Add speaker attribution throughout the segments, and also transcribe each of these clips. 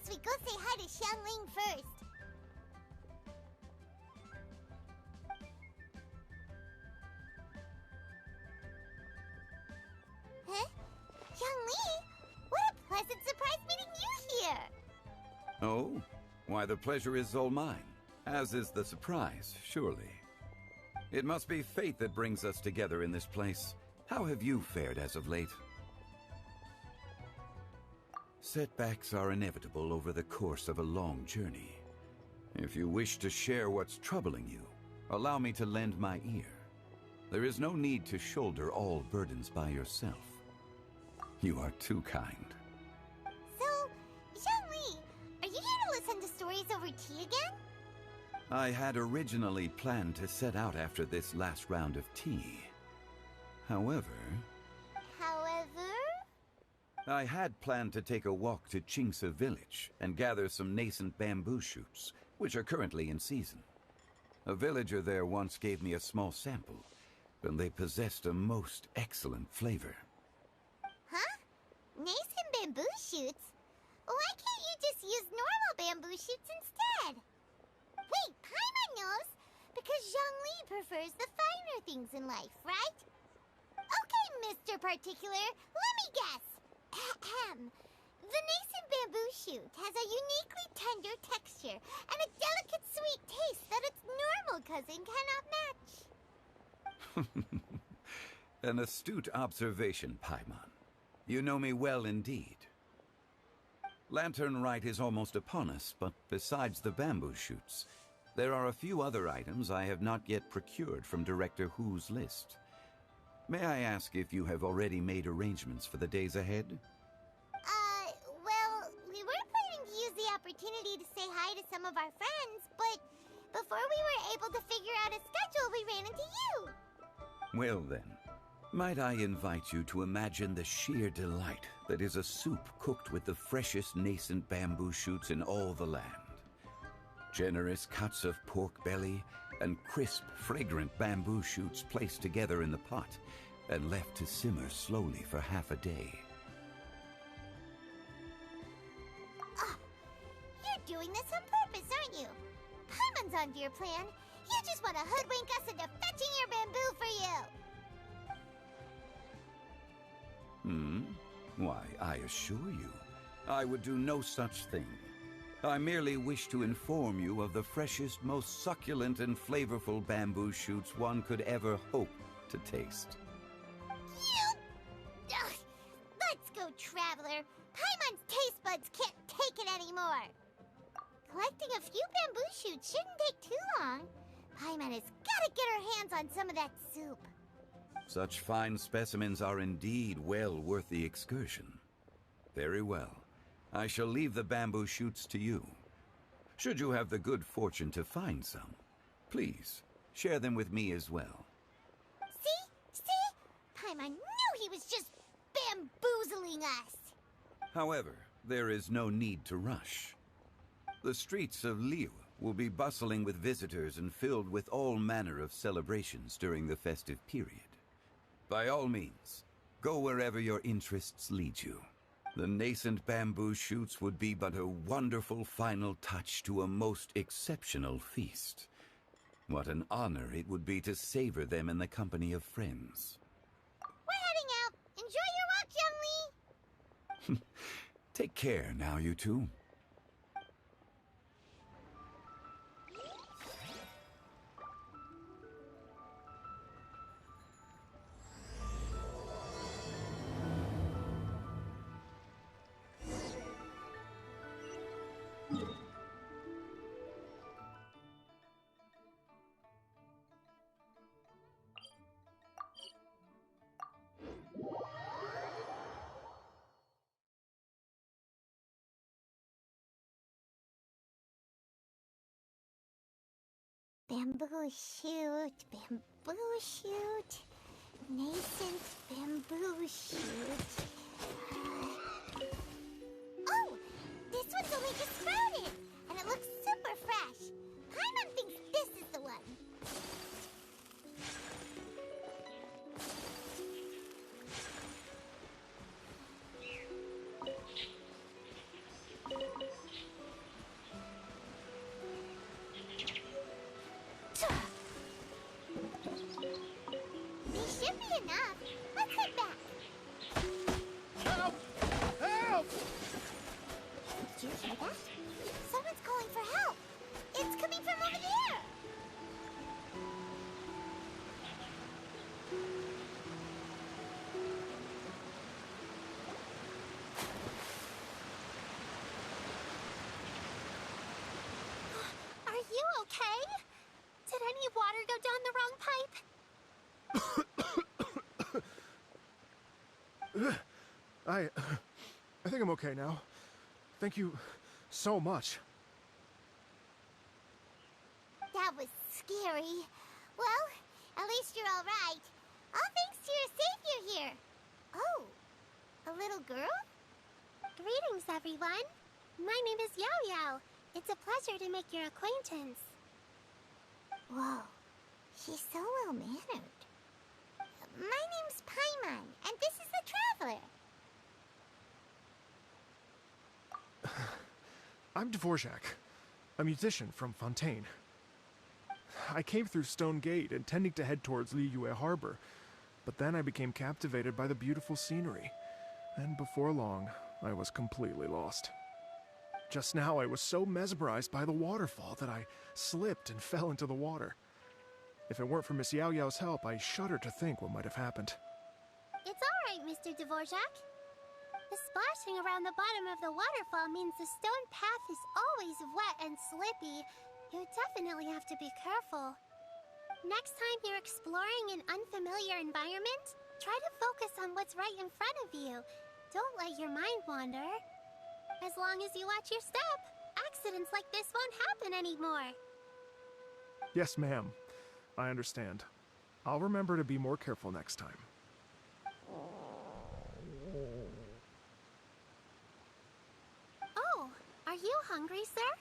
Speaker 1: suggest we go say hi to Xiangling first. Huh? Xiangling? What a pleasant surprise meeting you here!
Speaker 2: Oh? Why, the pleasure is all mine. As is the surprise, surely. It must be fate that brings us together in this place. How have you fared as of late? Setbacks are inevitable over the course of a long journey. If you wish to share what's troubling you, allow me to lend my ear. There is no need to shoulder all burdens by yourself. You are too kind.
Speaker 1: So, Xiangli, are you here to listen to stories over tea again?
Speaker 2: I had originally planned to set out after this last round of tea. However, I had planned to take a walk to Qingce village and gather some nascent bamboo shoots, which are currently in season. A villager there once gave me a small sample, and they possessed a most excellent flavor.
Speaker 1: Huh? Nascent bamboo shoots? Why can't you just use normal bamboo shoots instead? Wait, Paimon knows! Because Zhongli prefers the finer things in life, right? Okay, Mr. Particular, let me guess. Ahem. The nascent bamboo shoot has a uniquely tender texture and a delicate sweet taste that its normal cousin cannot match.
Speaker 2: An astute observation, Paimon. You know me well indeed. Lantern Rite is almost upon us, but besides the bamboo shoots, there are a few other items I have not yet procured from Director Hu's list. May I ask if you have already made arrangements for the days ahead?
Speaker 1: Well, we were planning to use the opportunity to say hi to some of our friends, but before we were able to figure out a schedule, we ran into you.
Speaker 2: Well then, might I invite you to imagine the sheer delight that is a soup cooked with the freshest nascent bamboo shoots in all the land. Generous cuts of pork belly and crisp, fragrant bamboo shoots placed together in the pot and left to simmer slowly for half a day.
Speaker 1: Oh, you're doing this on purpose, aren't you? Paimon's onto your plan. You just want to hoodwink us into fetching your bamboo for you.
Speaker 2: Why, I assure you, I would do no such thing. I merely wish to inform you of the freshest, most succulent and flavorful bamboo shoots one could ever hope to taste.
Speaker 1: Ugh. Let's go, Traveler. Paimon's taste buds can't take it anymore. Collecting a few bamboo shoots shouldn't take too long. Paimon has got to get her hands on some of that soup.
Speaker 2: Such fine specimens are indeed well worth the excursion. Very well. I shall leave the bamboo shoots to you. Should you have the good fortune to find some, please share them with me as well.
Speaker 1: See? Paimon knew he was just bamboozling us.
Speaker 2: However, there is no need to rush. The streets of Liu will be bustling with visitors and filled with all manner of celebrations during the festive period. By all means, go wherever your interests lead you. The nascent bamboo shoots would be but a wonderful final touch to a most exceptional feast. What an honor it would be to savor them in the company of friends.
Speaker 1: We're heading out. Enjoy your walk, Youngli.
Speaker 2: Take care now, you two.
Speaker 1: Bamboo shoot, nascent bamboo shoot. Oh, this one's only just sprouted, and it looks super fresh. Paimon thinks this is the one. hear that? Someone's calling for help. It's coming from over there. Are you okay? Did any water go down the wrong pipe?
Speaker 3: I think I'm okay now. Thank you so much.
Speaker 1: That was scary. Well, at least you're all right. All thanks to your savior here. Oh, a little girl? Greetings, everyone. My name is Yao Yao. It's a pleasure to make your acquaintance. Whoa, she's so well-mannered. My name's Paimon, and this is the Traveler.
Speaker 3: I'm Dvorak, a musician from Fontaine. I came through Stone Gate, intending to head towards Liyue Harbor, but then I became captivated by the beautiful scenery, and before long, I was completely lost. Just now, I was so mesmerized by the waterfall that I slipped and fell into the water. If it weren't for Miss Yao Yao's help, I shudder to think what might have happened.
Speaker 1: It's all right, Mr. Dvorak. The splashing around the bottom of the waterfall means the stone path is always wet and slippy. You definitely have to be careful. Next time you're exploring an unfamiliar environment, try to focus on what's right in front of you. Don't let your mind wander. As long as you watch your step, accidents like this won't happen anymore.
Speaker 3: Yes, ma'am. I understand. I'll remember to be more careful next time.
Speaker 1: Oh, are you hungry, sir?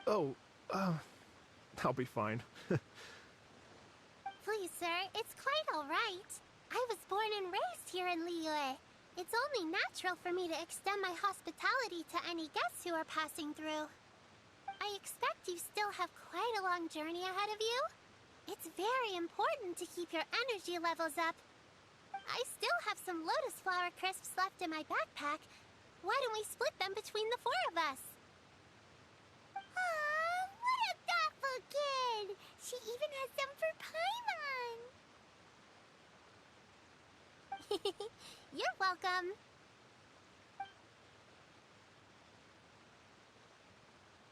Speaker 3: Oh, I'll be fine.
Speaker 1: Please, sir, it's quite all right. I was born and raised here in Liyue. It's only natural for me to extend my hospitality to any guests who are passing through. I expect you still have quite a long journey ahead of you. It's very important to keep your energy levels up. I still have some lotus flower crisps left in my backpack. Why don't we split them between the four of us? Aw, what a thoughtful kid! She even has some for Paimon! You're welcome.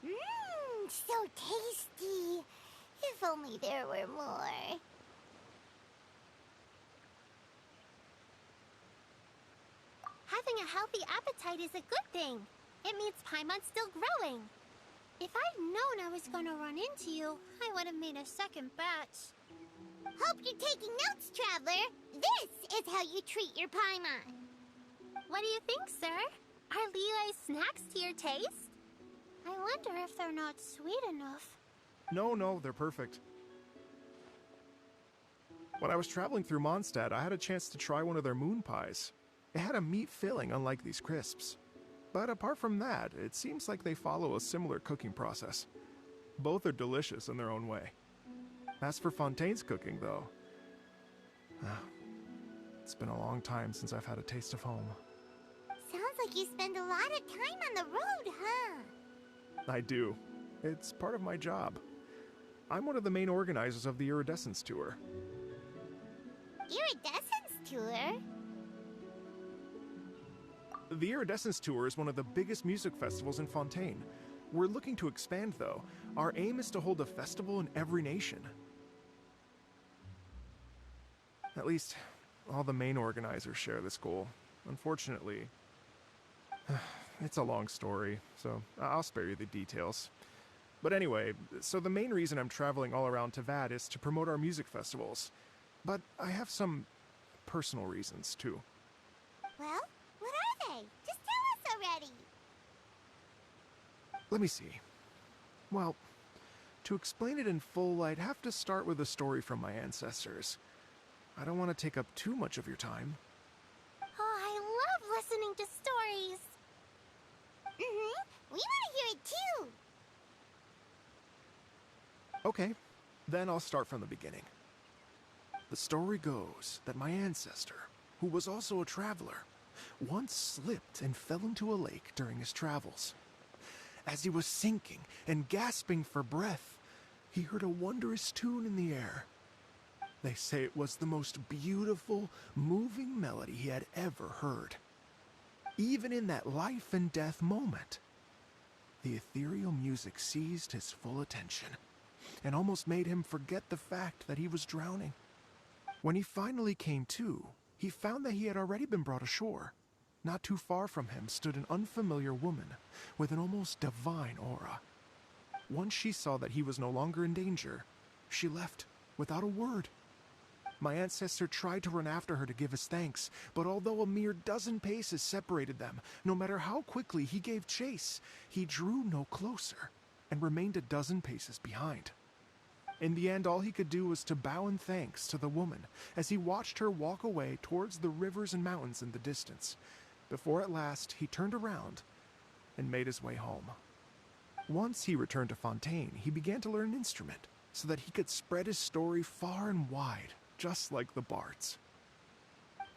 Speaker 1: Mmm, so tasty. If only there were more. Having a healthy appetite is a good thing. It means Paimon's still growing. If I'd known I was going to run into you, I would have made a second batch. Hope you're taking notes, Traveler. This is how you treat your Paimon. What do you think, sir? Are Liyue's snacks to your taste? I wonder if they're not sweet enough.
Speaker 3: No, they're perfect. When I was traveling through Mondstadt, I had a chance to try one of their moon pies. It had a meat filling, unlike these crisps. But apart from that, it seems like they follow a similar cooking process. Both are delicious in their own way. As for Fontaine's cooking, though, it's been a long time since I've had a taste of home.
Speaker 1: Sounds like you spend a lot of time on the road, huh?
Speaker 3: I do. It's part of my job. I'm one of the main organizers of the Iridescence Tour.
Speaker 1: Iridescence Tour?
Speaker 3: The Iridescence Tour is one of the biggest music festivals in Fontaine. We're looking to expand, though. Our aim is to hold a festival in every nation. At least, all the main organizers share this goal. Unfortunately, it's a long story, so I'll spare you the details. But anyway, so the main reason I'm traveling all around Tavad is to promote our music festivals. But I have some personal reasons, too.
Speaker 1: Well, what are they? Just tell us already.
Speaker 3: Let me see. Well, to explain it in full, I'd have to start with a story from my ancestors. I don't want to take up too much of your time.
Speaker 1: Oh, I love listening to stories. We want to hear it too.
Speaker 3: Okay, then I'll start from the beginning. The story goes that my ancestor, who was also a traveler, once slipped and fell into a lake during his travels. As he was sinking and gasping for breath, he heard a wondrous tune in the air. They say it was the most beautiful, moving melody he had ever heard. Even in that life and death moment, the ethereal music seized his full attention and almost made him forget the fact that he was drowning. When he finally came to, he found that he had already been brought ashore. Not too far from him stood an unfamiliar woman with an almost divine aura. Once she saw that he was no longer in danger, she left without a word. My ancestor tried to run after her to give his thanks, but although a mere dozen paces separated them, no matter how quickly he gave chase, he drew no closer and remained a dozen paces behind. In the end, all he could do was to bow in thanks to the woman as he watched her walk away towards the rivers and mountains in the distance, before at last he turned around and made his way home. Once he returned to Fontaine, he began to learn an instrument so that he could spread his story far and wide, just like the bards.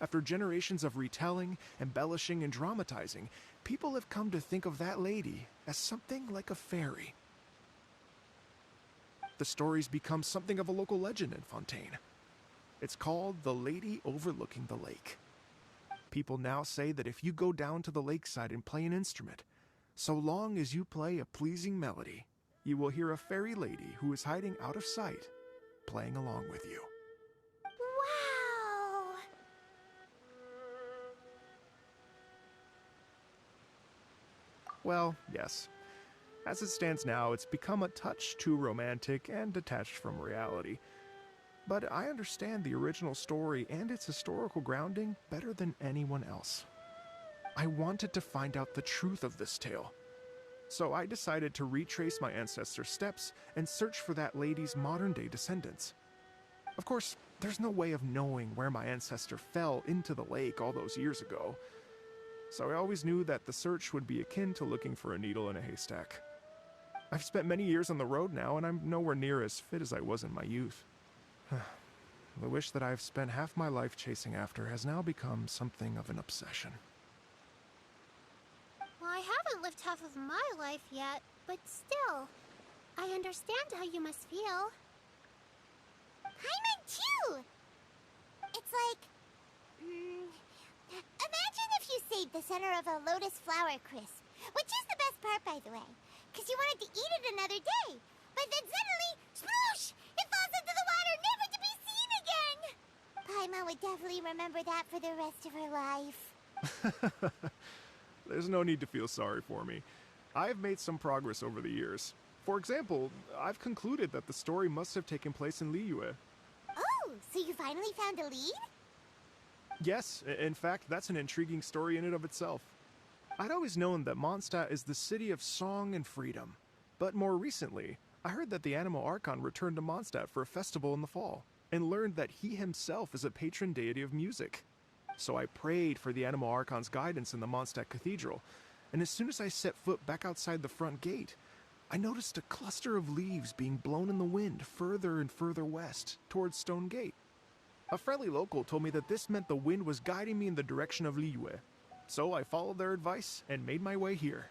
Speaker 3: After generations of retelling, embellishing, and dramatizing, people have come to think of that lady as something like a fairy. The story's become something of a local legend in Fontaine. It's called the Lady Overlooking the Lake. People now say that if you go down to the lakeside and play an instrument, so long as you play a pleasing melody, you will hear a fairy lady who is hiding out of sight, playing along with you.
Speaker 1: Wow!
Speaker 3: Well, yes. As it stands now, it's become a touch too romantic and detached from reality. But I understand the original story and its historical grounding better than anyone else. I wanted to find out the truth of this tale. So I decided to retrace my ancestors' steps and search for that lady's modern-day descendants. Of course, there's no way of knowing where my ancestor fell into the lake all those years ago. So I always knew that the search would be akin to looking for a needle in a haystack. I've spent many years on the road now, and I'm nowhere near as fit as I was in my youth. The wish that I've spent half my life chasing after has now become something of an obsession.
Speaker 1: Well, I haven't lived half of my life yet, but still, I understand how you must feel. Paimon too! It's like... imagine if you saved the center of a lotus flower crisp, which is the best part, by the way, because you wanted to eat it another day. But then suddenly, sploosh! It falls into the water, never to be seen again! Paimon would definitely remember that for the rest of her life.
Speaker 3: There's no need to feel sorry for me. I've made some progress over the years. For example, I've concluded that the story must have taken place in Liyue.
Speaker 1: Oh, so you finally found a lead?
Speaker 3: Yes, in fact, that's an intriguing story in and of itself. I'd always known that Mondstadt is the city of song and freedom. But more recently, I heard that the Anemo Archon returned to Mondstadt for a festival in the fall, and learned that he himself is a patron deity of music. So I prayed for the Anemo Archon's guidance in the Mondstadt Cathedral, and as soon as I set foot back outside the front gate, I noticed a cluster of leaves being blown in the wind further and further west, towards Stone Gate. A friendly local told me that this meant the wind was guiding me in the direction of Liyue, so I followed their advice and made my way here.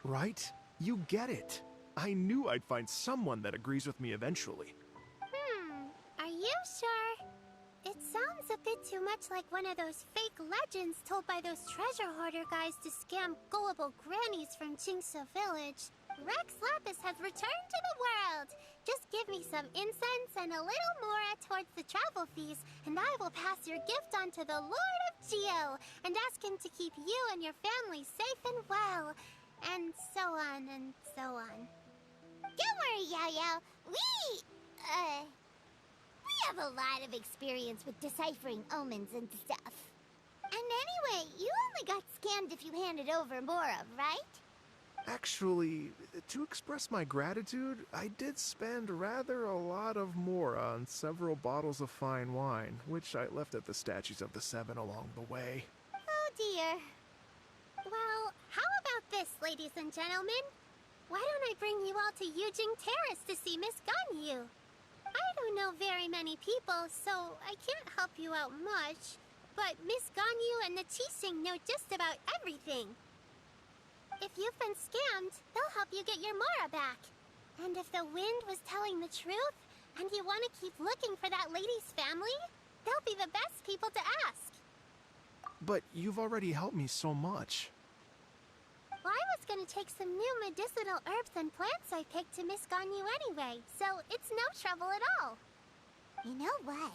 Speaker 3: Right? You get it. I knew I'd find someone that agrees with me eventually.
Speaker 1: Are you sure? It sounds a bit too much like one of those fake legends told by those treasure hoarder guys to scam gullible grannies from Jingsa Village. Rex Lapis has returned to the world. Just give me some incense and a little more towards the travel fees, and I will pass your gift on to the Lord of Geo and ask him to keep you and your family safe and well. And so on and so on. Don't worry, Yao Yao. We have a lot of experience with deciphering omens and stuff. And anyway, you only got scammed if you handed over Mora, right?
Speaker 3: Actually, to express my gratitude, I did spend rather a lot of Mora on several bottles of fine wine, which I left at the statues of the Seven along the way.
Speaker 1: Oh dear. Well, how about this, ladies and gentlemen? Why don't I bring you all to Yujing Terrace to see Miss Ganyu? I don't know very many people, so I can't help you out much.
Speaker 4: But Miss Ganyu and the Qixing know just about everything. If you've been scammed, they'll help you get your Mara back. And if the wind was telling the truth, and you want to keep looking for that lady's family, they'll be the best people to ask.
Speaker 3: But you've already helped me so much.
Speaker 4: Well, I was gonna take some new medicinal herbs and plants I picked to Miss Ganyu anyway, so it's no trouble at all.
Speaker 1: You know what?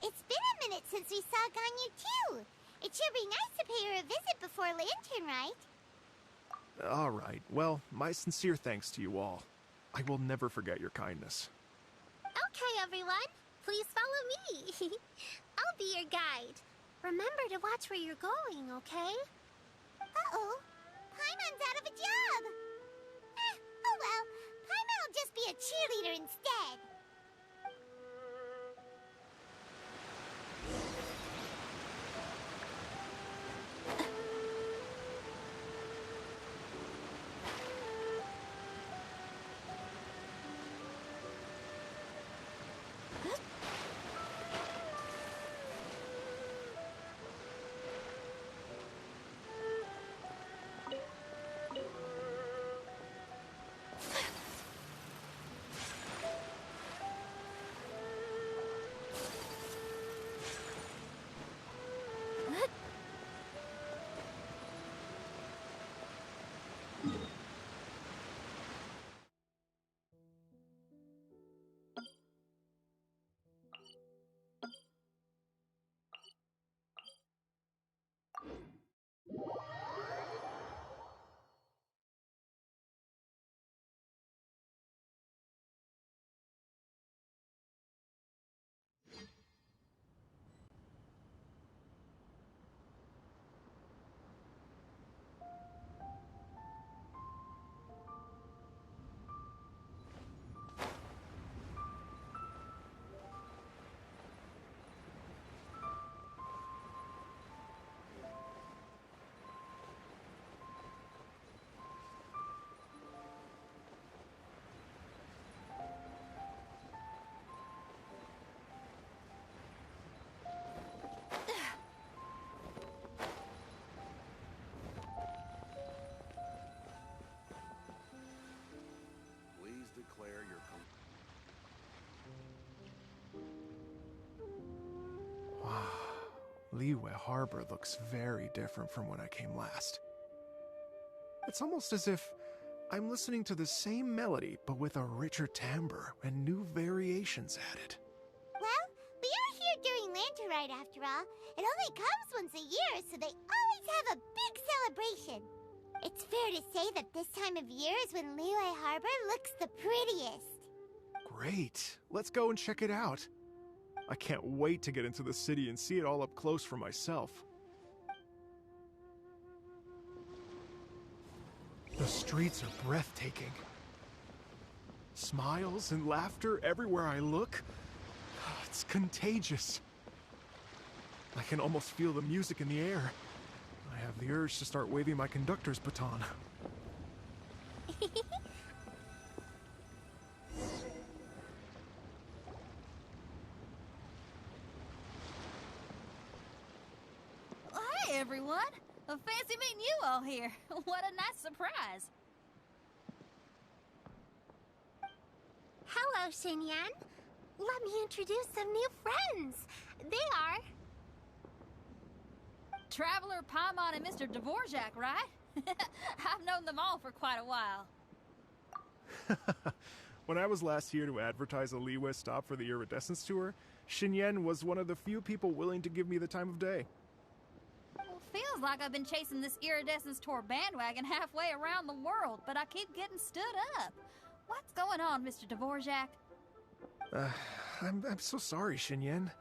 Speaker 1: It's been a minute since we saw Ganyu too. It should be nice to pay her a visit before Lantern, right?
Speaker 3: All right. Well, my sincere thanks to you all. I will never forget your kindness.
Speaker 4: Okay, everyone. Please follow me. I'll be your guide. Remember to watch where you're going, okay?
Speaker 1: Uh-oh. Paimon's out of a job. Oh well. Paimon will just be a cheerleader instead.
Speaker 5: Declare your
Speaker 3: Wow. Liyue Harbor looks very different from when I came last. It's almost as if I'm listening to the same melody, but with a richer timbre and new variations added.
Speaker 1: Well, we are here during Lantern Rite after all. It only comes once a year, so they always have a big celebration. It's fair to say that this time of year is when Liyue Harbor looks the prettiest.
Speaker 3: Great. Let's go and check it out. I can't wait to get into the city and see it all up close for myself. The streets are breathtaking. Smiles and laughter everywhere I look. It's contagious. I can almost feel the music in the air. I have the urge to start waving my conductor's baton.
Speaker 6: Hey, everyone! Fancy meeting you all here. What a nice surprise.
Speaker 4: Hello, Xinyan. Let me introduce some new friends. They are...
Speaker 6: Traveler, Paimon, and Mr. Dvorak, right? I've known them all for quite a while.
Speaker 3: When I was last here to advertise a Liyue stop for the Iridescence Tour, Xinyan was one of the few people willing to give me the time of day.
Speaker 6: Well, feels like I've been chasing this Iridescence Tour bandwagon halfway around the world, but I keep getting stood up. What's going on, Mr. Dvorak?
Speaker 3: I'm so sorry, Xinyan.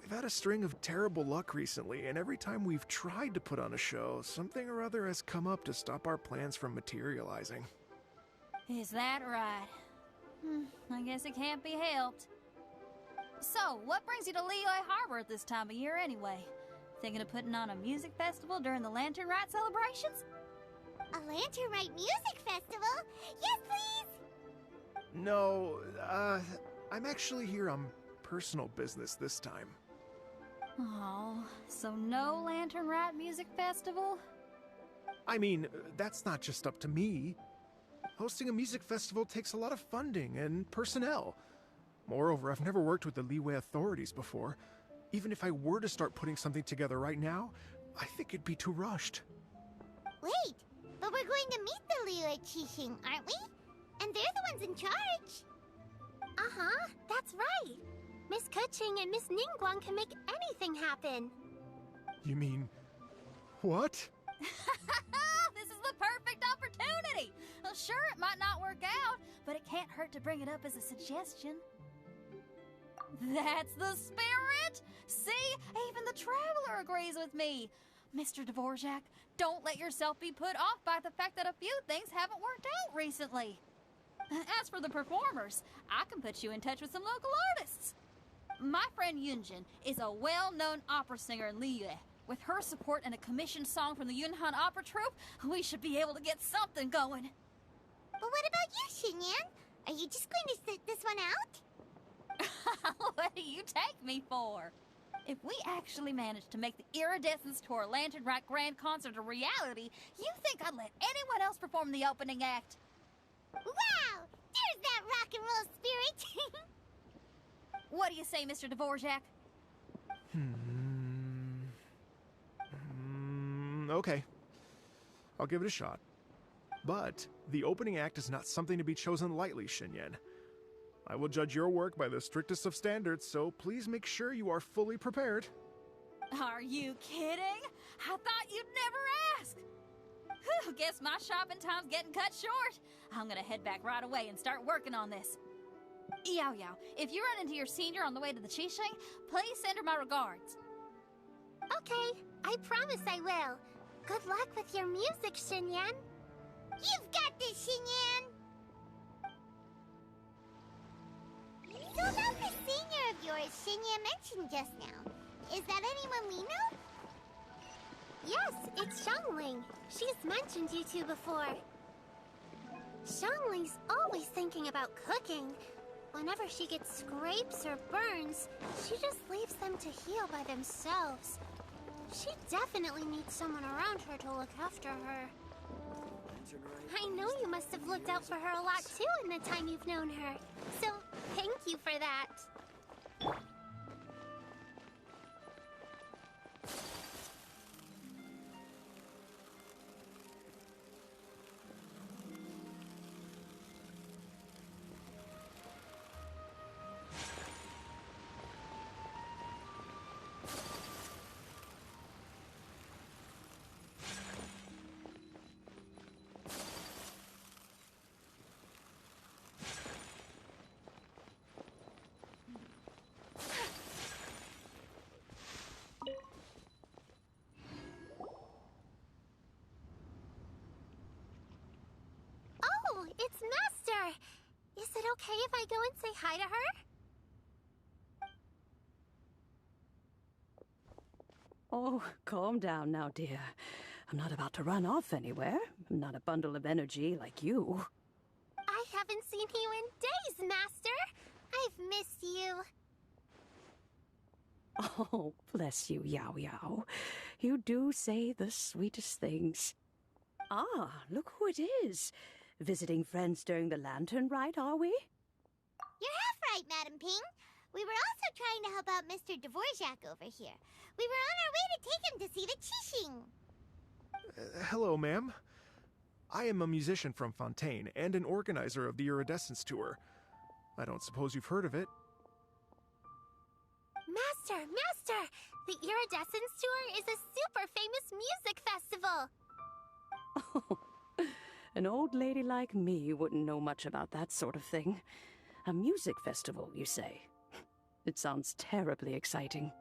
Speaker 3: We've had a string of terrible luck recently, and every time we've tried to put on a show, something or other has come up to stop our plans from materializing.
Speaker 6: Is that right? I guess it can't be helped. So, what brings you to Liyue Harbor at this time of year anyway? Thinking of putting on a music festival during the Lantern Rite celebrations?
Speaker 1: A Lantern Rite music festival? Yes, please!
Speaker 3: No, I'm actually here on personal business this time.
Speaker 6: Oh, so no Lantern Rite Music Festival?
Speaker 3: I mean, that's not just up to me. Hosting a music festival takes a lot of funding and personnel. Moreover, I've never worked with the Liyue authorities before. Even if I were to start putting something together right now, I think it'd be too rushed.
Speaker 1: Wait, but we're going to meet the Liyue Qixing, aren't we? And they're the ones in charge.
Speaker 4: Uh-huh, that's right. Miss Keqing and Miss Ningguang can make anything happen.
Speaker 3: You mean... what?
Speaker 6: This is the perfect opportunity! Well, sure, it might not work out, but it can't hurt to bring it up as a suggestion. That's the spirit! See, even the Traveler agrees with me. Mr. Dvorak, don't let yourself be put off by the fact that a few things haven't worked out recently. As for the performers, I can put you in touch with some local artists. My friend Yunjin is a well-known opera singer in Liyue. With her support and a commissioned song from the Yunhan Opera Troupe, we should be able to get something going.
Speaker 1: But what about you, Xinyan? Are you just going to sit this one out?
Speaker 6: What do you take me for? If we actually manage to make the Iridescence Tour Lantern Rite Grand Concert a reality, you think I'd let anyone else perform the opening act?
Speaker 1: Wow! There's that rock and roll spirit!
Speaker 6: What do you say, Mr. Dvorak?
Speaker 3: Okay. I'll give it a shot. But the opening act is not something to be chosen lightly, Xinyan. I will judge your work by the strictest of standards, so please make sure you are fully prepared.
Speaker 6: Are you kidding? I thought you'd never ask. Whew, guess my shopping time's getting cut short. I'm gonna head back right away and start working on this. Yao Yao, if you run into your senior on the way to the Qixing, please send her my regards.
Speaker 4: Okay, I promise I will. Good luck with your music, Xinyan.
Speaker 1: You've got this, Xinyan! So about the senior of yours Xinyan mentioned just now, is that anyone we know?
Speaker 4: Yes, it's Xiangling. She's mentioned you two before. Xiangling's always thinking about cooking. Whenever she gets scrapes or burns, she just leaves them to heal by themselves. She definitely needs someone around her to look after her. I know you must have looked out for her a lot too in the time you've known her. So, thank you for that. Oh, it's Master! Is it okay if I go and say hi to her?
Speaker 7: Oh, calm down now, dear. I'm not about to run off anywhere. I'm not a bundle of energy like you.
Speaker 4: I haven't seen you in days, Master! I've missed you.
Speaker 7: Oh, bless you, Yao Yao. You do say the sweetest things. Ah, look who it is. Visiting friends during the Lantern Rite, are we?
Speaker 1: You're half right, Madam Ping. We were also trying to help out Mr. Dvorak over here. We were on our way to take him to see the Qixing.
Speaker 3: Hello, ma'am. I am a musician from Fontaine and an organizer of the Iridescence Tour. I don't suppose you've heard of it.
Speaker 4: Master! Master! The Iridescence Tour is a super famous music festival!
Speaker 7: Oh, an old lady like me wouldn't know much about that sort of thing. A music festival, you say? It sounds terribly exciting.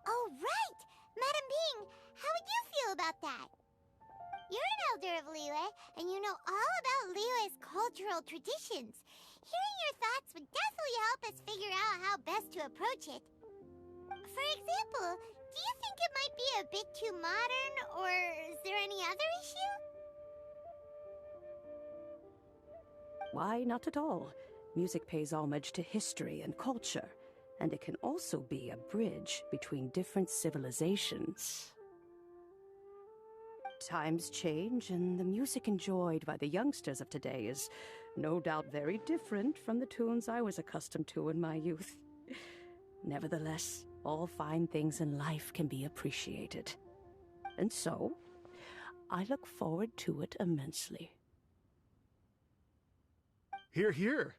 Speaker 1: Oh, right! Madam Ping, how would you feel about that? You're an elder of Liyue, and you know all about Liyue's cultural traditions. Hearing your thoughts would definitely help us figure out how best to approach it. For example, do you think it might be a bit too modern, or is there any other issue?
Speaker 7: Why, not at all. Music pays homage to history and culture, and it can also be a bridge between different civilizations. Times change, and the music enjoyed by the youngsters of today is no doubt very different from the tunes I was accustomed to in my youth. Nevertheless, all fine things in life can be appreciated. And so, I look forward to it immensely.
Speaker 3: Hear, hear.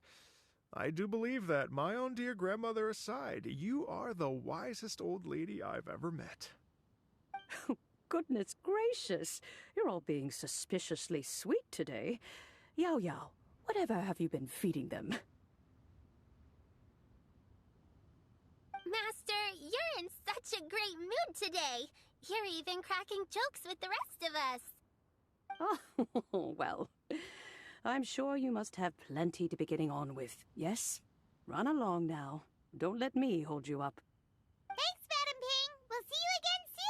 Speaker 3: I do believe that, my own dear grandmother aside, you are the wisest old lady I've ever met.
Speaker 7: Goodness gracious, you're all being suspiciously sweet today. Yao Yao, whatever have you been feeding them?
Speaker 4: Master, you're in such a great mood today. You're even cracking jokes with the rest of us.
Speaker 7: Oh, well, I'm sure you must have plenty to be getting on with, yes? Run along now. Don't let me hold you up.
Speaker 1: Thanks, Madam Ping. We'll see you again soon.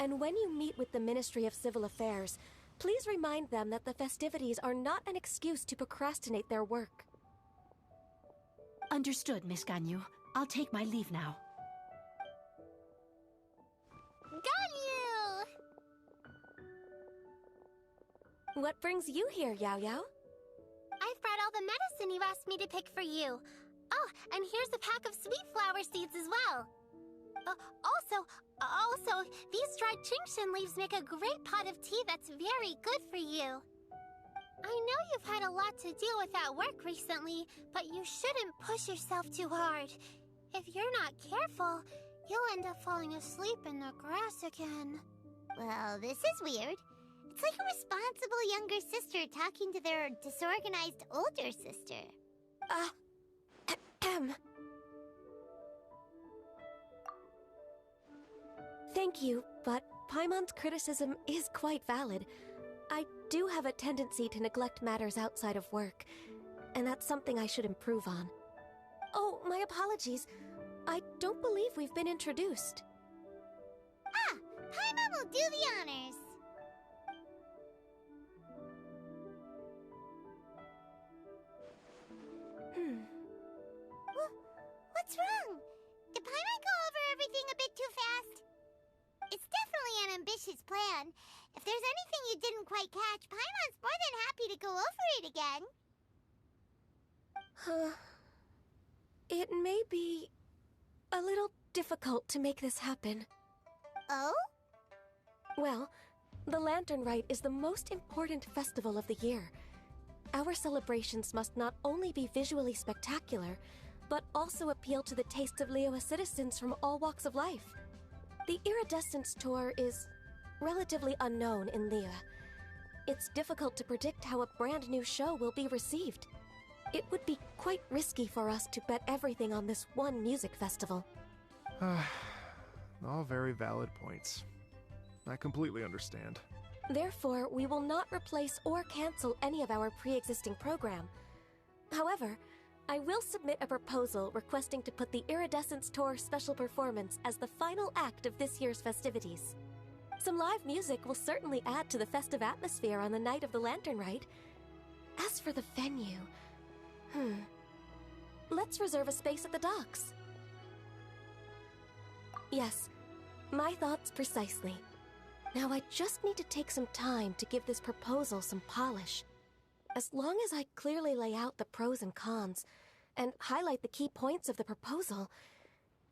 Speaker 8: And when you meet with the Ministry of Civil Affairs, please remind them that the festivities are not an excuse to procrastinate their work.
Speaker 9: Understood, Miss Ganyu. I'll take my leave now.
Speaker 4: Ganyu!
Speaker 8: What brings you here, Yao Yao?
Speaker 4: I've brought all the medicine you asked me to pick for you. Oh, and here's a pack of sweet flower seeds as well. Also, these dried Genshin leaves make a great pot of tea that's very good for you. I know you've had a lot to deal with at work recently, but you shouldn't push yourself too hard. If you're not careful, you'll end up falling asleep in the grass again.
Speaker 1: Well, this is weird. It's like a responsible younger sister talking to their disorganized older sister.
Speaker 8: Thank you, but Paimon's criticism is quite valid. I do have a tendency to neglect matters outside of work, and that's something I should improve on. Oh, my apologies. I don't believe we've been introduced.
Speaker 1: Ah, Paimon will do the honors. What's wrong? Did Paimon go over everything a bit too fast? It's definitely an ambitious plan. If there's anything you didn't quite catch, Paimon's more than happy to go over it again.
Speaker 8: It may be a little difficult to make this happen.
Speaker 1: Oh?
Speaker 8: Well, the Lantern Rite is the most important festival of the year. Our celebrations must not only be visually spectacular, but also appeal to the tastes of Liyue citizens from all walks of life. The Iridescence Tour is relatively unknown in Liyue. It's difficult to predict how a brand new show will be received. It would be quite risky for us to bet everything on this one music festival.
Speaker 3: All very valid points. I completely understand.
Speaker 8: Therefore, we will not replace or cancel any of our pre-existing program. However, I will submit a proposal requesting to put the Iridescence Tour special performance as the final act of this year's festivities. Some live music will certainly add to the festive atmosphere on the night of the Lantern Rite. As for the venue, let's reserve a space at the docks. Yes, my thoughts precisely. Now I just need to take some time to give this proposal some polish. As long as I clearly lay out the pros and cons, and highlight the key points of the proposal,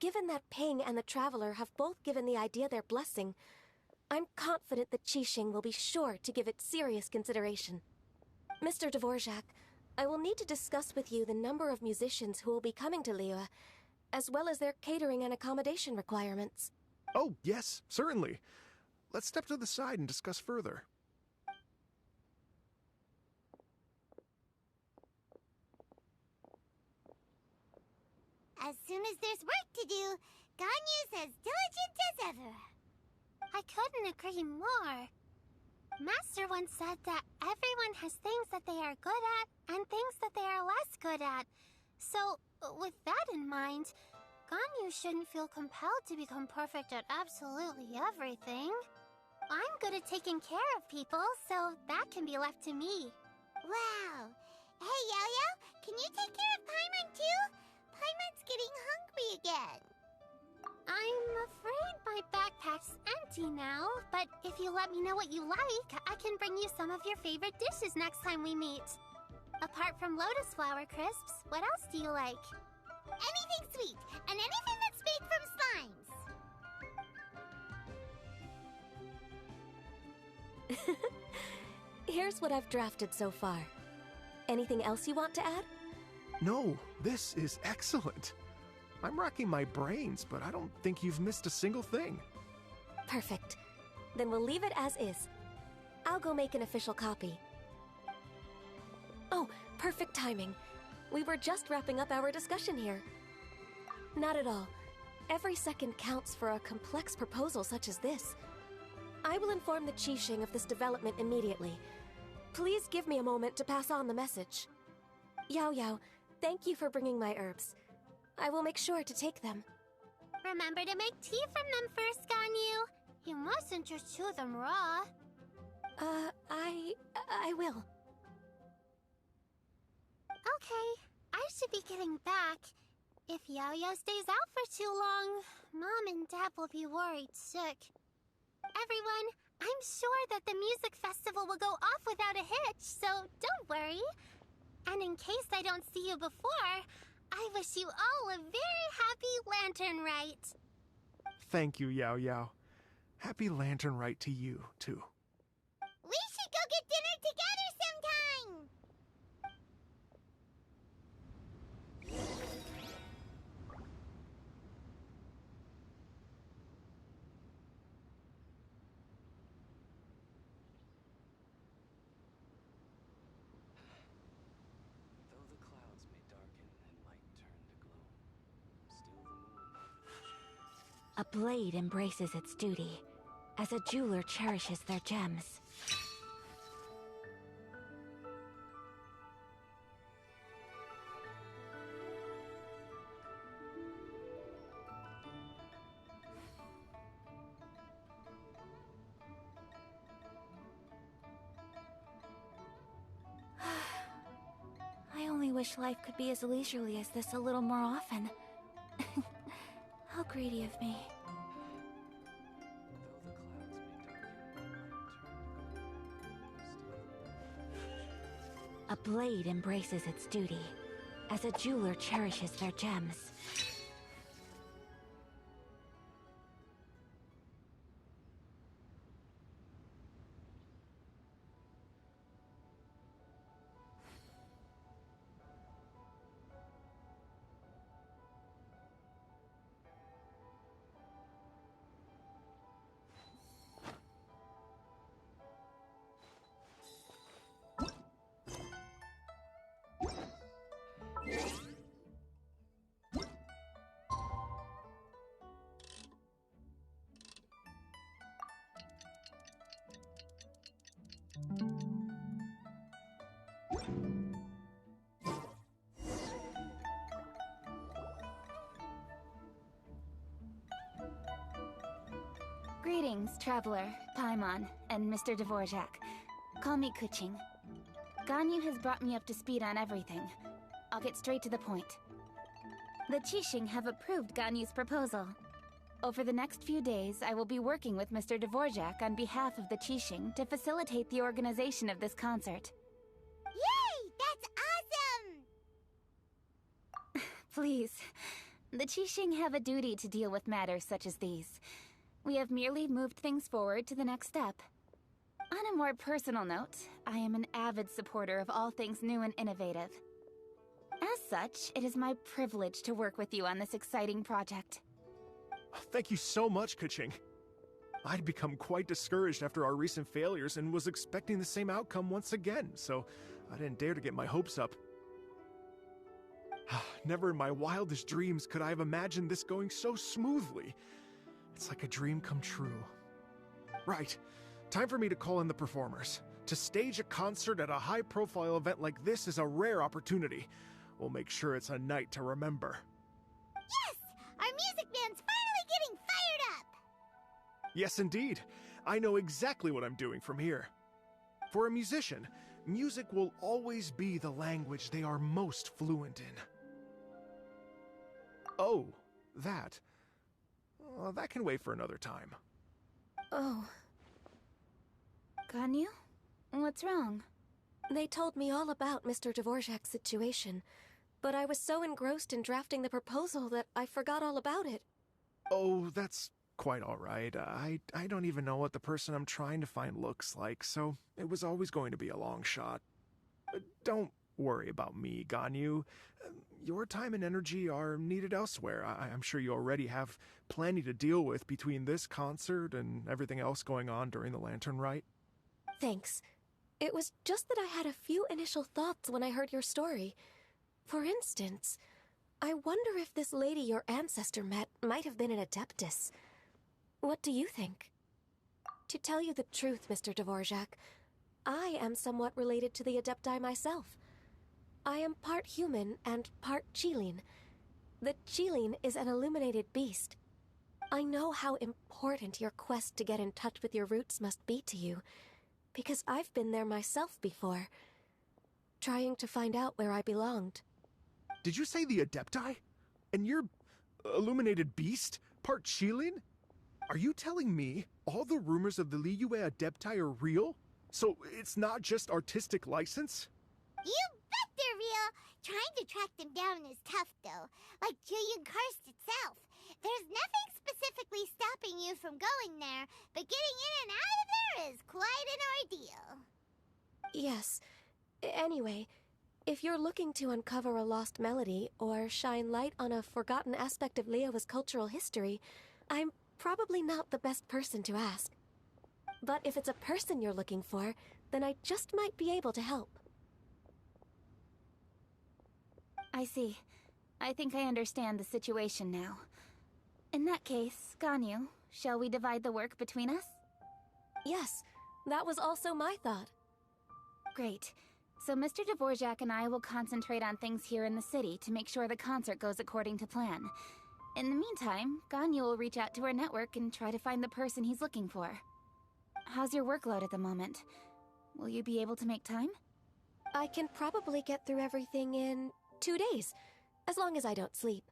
Speaker 8: given that Ping and the Traveler have both given the idea their blessing, I'm confident that Qixing will be sure to give it serious consideration. Mr. Dvorak, I will need to discuss with you the number of musicians who will be coming to Liyue, as well as their catering and accommodation requirements.
Speaker 3: Oh, yes, certainly. let's step to the side and discuss further.
Speaker 1: As soon as there's work to do, Ganyu's as diligent as ever.
Speaker 4: I couldn't agree more. Master once said that everyone has things that they are good at and things that they are less good at. So, with that in mind, Ganyu shouldn't feel compelled to become perfect at absolutely everything. I'm good at taking care of people, so that can be left to me.
Speaker 1: Wow. Hey, Yo-Yo, can you take care of Paimon too? Paimon's getting hungry again.
Speaker 4: I'm afraid my backpack's empty now, but if you let me know what you like, I can bring you some of your favorite dishes next time we meet. Apart from lotus flower crisps, what else do you like?
Speaker 1: Anything sweet, and anything that's made from slimes.
Speaker 8: Here's what I've drafted so far. Anything else you want to add?
Speaker 3: No, this is excellent. I'm racking my brains, but I don't think you've missed a single thing.
Speaker 8: Perfect. Then we'll leave it as is. I'll go make an official copy. Oh, perfect timing. We were just wrapping up our discussion here. Not at all. Every second counts for a complex proposal such as this. I will inform the Qixing of this development immediately. Please give me a moment to pass on the message. Yao Yao, thank you for bringing my herbs. I will make sure to take them.
Speaker 4: Remember to make tea from them first, Ganyu. You mustn't just chew them raw.
Speaker 8: I will.
Speaker 4: Okay, I should be getting back. If Yao-Yao stays out for too long, Mom and Dad will be worried sick. Everyone, I'm sure that the music festival will go off without a hitch, so don't worry. And in case I don't see you before, I wish you all a very happy Lantern Rite.
Speaker 3: Thank you, Yao Yao. Happy Lantern Rite to you, too.
Speaker 1: We should go get dinner together sometime!
Speaker 5: Though the clouds may darken and light turn to gloom, still the moon over the
Speaker 9: A blade embraces its duty, as a jeweler cherishes their gems. I only wish life could be as leisurely as this a little more often. How greedy of me. A blade embraces its duty, as a jeweler cherishes their gems.
Speaker 10: Greetings, Traveler, Paimon, and Mr. Dvorak. Call me Kuching. Ganyu has brought me up to speed on everything. I'll get straight to the point. The Qixing have approved Ganyu's proposal. Over the next few days, I will be working with Mr. Dvorak on behalf of the Qixing to facilitate the organization of this concert.
Speaker 1: Yay! That's awesome!
Speaker 10: Please. The Qixing have a duty to deal with matters such as these. We have merely moved things forward to the next step. On a more personal note, I am an avid supporter of all things new and innovative. As such, it is my privilege to work with you on this exciting project.
Speaker 3: Thank you so much, Kuching. I'd become quite discouraged after our recent failures and was expecting the same outcome once again, so I didn't dare to get my hopes up. Never in my wildest dreams could I have imagined this going so smoothly. It's like a dream come true. Right, time for me to call in the performers. To stage a concert at a high-profile event like this is a rare opportunity. We'll make sure it's a night to remember.
Speaker 1: Yes! Our music band's finally getting fired up!
Speaker 3: Yes, indeed. I know exactly what I'm doing from here. For a musician, music will always be the language they are most fluent in. Oh, that. Well, that can wait for another time.
Speaker 8: Oh,
Speaker 10: Ganyu? What's wrong?
Speaker 8: they told me all about Mr. Dvorak's situation, but I was so engrossed in drafting the proposal that I forgot all about it.
Speaker 3: Oh, that's quite all right. I don't even know what the person I'm trying to find looks like, so it was always going to be a long shot. Don't worry about me, Ganyu. Your time and energy are needed elsewhere. I'm sure you already have plenty to deal with between this concert and everything else going on during the Lantern Rite.
Speaker 8: Thanks. It was just that I had a few initial thoughts when I heard your story. For instance, I wonder if this lady your ancestor met might have been an Adeptus. What do you think? To tell you the truth, Mr. Dvorak, I am somewhat related to the Adepti myself. I am part human and part Qilin. The Qilin is an illuminated beast. I know how important your quest to get in touch with your roots must be to you, because I've been there myself before, trying to find out where I belonged.
Speaker 3: Did you say the Adepti? And you're illuminated beast? Part Qilin? Are you telling me all the rumors of the Liyue Adepti are real? So it's not just artistic license?
Speaker 1: You bet they're real! Trying to track them down is tough, though. Like Julian Karst itself. There's nothing specifically stopping you from going there, but getting in and out of there is quite an ordeal.
Speaker 8: Yes. Anyway, if you're looking to uncover a lost melody or shine light on a forgotten aspect of Liyue's cultural history, I'm probably not the best person to ask. But if it's a person you're looking for, then I just might be able to help.
Speaker 10: I see. I think I understand the situation now. In that case, Ganyu, shall we divide the work between us?
Speaker 8: Yes, that was also my thought.
Speaker 10: Great. So Mr. Dvorak and I will concentrate on things here in the city to make sure the concert goes according to plan. In the meantime, Ganyu will reach out to our network and try to find the person he's looking for. How's your workload at the moment? Will you be able to make time?
Speaker 8: I can probably get through everything in 2 days, as long as I don't sleep.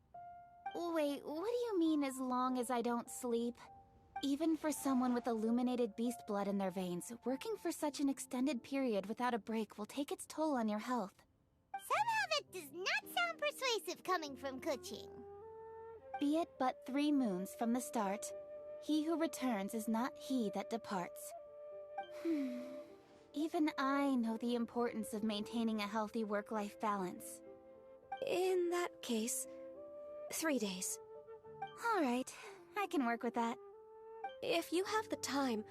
Speaker 10: Wait, what do you mean as long as I don't sleep? Even for someone with illuminated beast blood in their veins, working for such an extended period without a break will take its toll on your health.
Speaker 1: Somehow that does not sound persuasive coming from Kuching.
Speaker 10: Be it but 3 moons from the start, he who returns is not he that departs. Even I know the importance of maintaining a healthy work-life balance.
Speaker 8: In that case, 3 days.
Speaker 10: All right, I can work with that.
Speaker 8: If you have the time,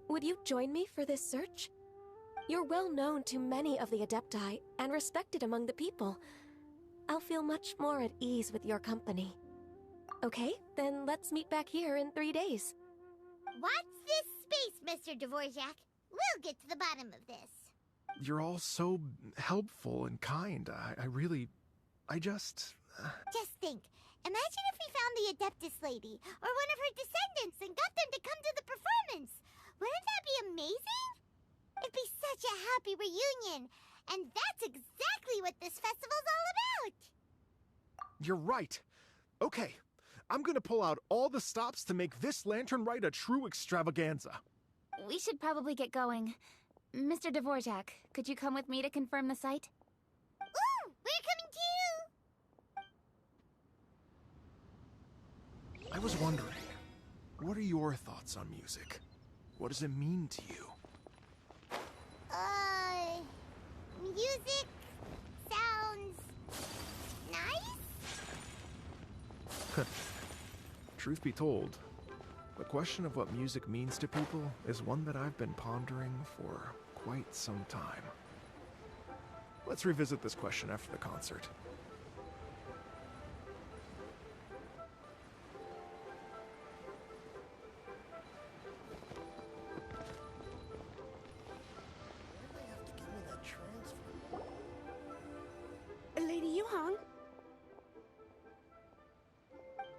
Speaker 8: would you join me for this search? You're well known to many of the Adepti and respected among the people. I'll feel much more at ease with your company. Okay, then let's meet back here in 3 days.
Speaker 1: Watch this space, Mr. Dvorak. We'll get to the bottom of this.
Speaker 3: You're all so helpful and kind. I just...
Speaker 1: Just think. Imagine if we found the Adeptus lady, or one of her descendants, and got them to come to the performance. Wouldn't that be amazing? It'd be such a happy reunion. And that's exactly what this festival's all about.
Speaker 3: You're right. Okay, I'm gonna pull out all the stops to make this Lantern Rite a true extravaganza.
Speaker 10: We should probably get going. Mr. Dvorak, could you come with me to confirm the site?
Speaker 1: Ooh, we're coming too!
Speaker 3: I was wondering, what are your thoughts on music? What does it mean to you?
Speaker 1: Music sounds nice?
Speaker 3: Truth be told, The question of what music means to people is one that I've been pondering for quite some time. Let's revisit this question after the concert.
Speaker 11: Why'd they have to give me that transfer?
Speaker 12: Lady Yuhang?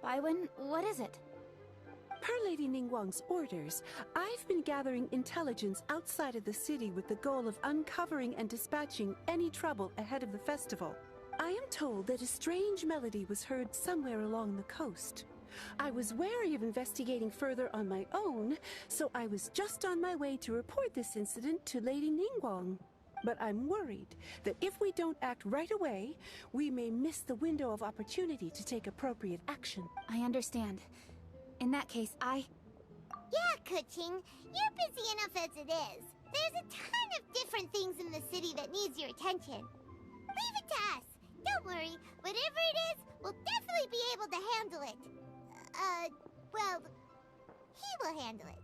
Speaker 10: Baiwen, what is it?
Speaker 12: Per Lady Ningguang's orders, I've been gathering intelligence outside of the city with the goal of uncovering and dispatching any trouble ahead of the festival. I am told that a strange melody was heard somewhere along the coast. I was wary of investigating further on my own, so I was just on my way to report this incident to Lady Ningguang. But I'm worried that if we don't act right away, we may miss the window of opportunity to take appropriate action.
Speaker 10: I understand. In that case,
Speaker 1: Yeah, Kuching, you're busy enough as it is. There's a ton of different things in the city that needs your attention. Leave it to us. Don't worry. Whatever it is, we'll definitely be able to handle it. Well, he will handle it.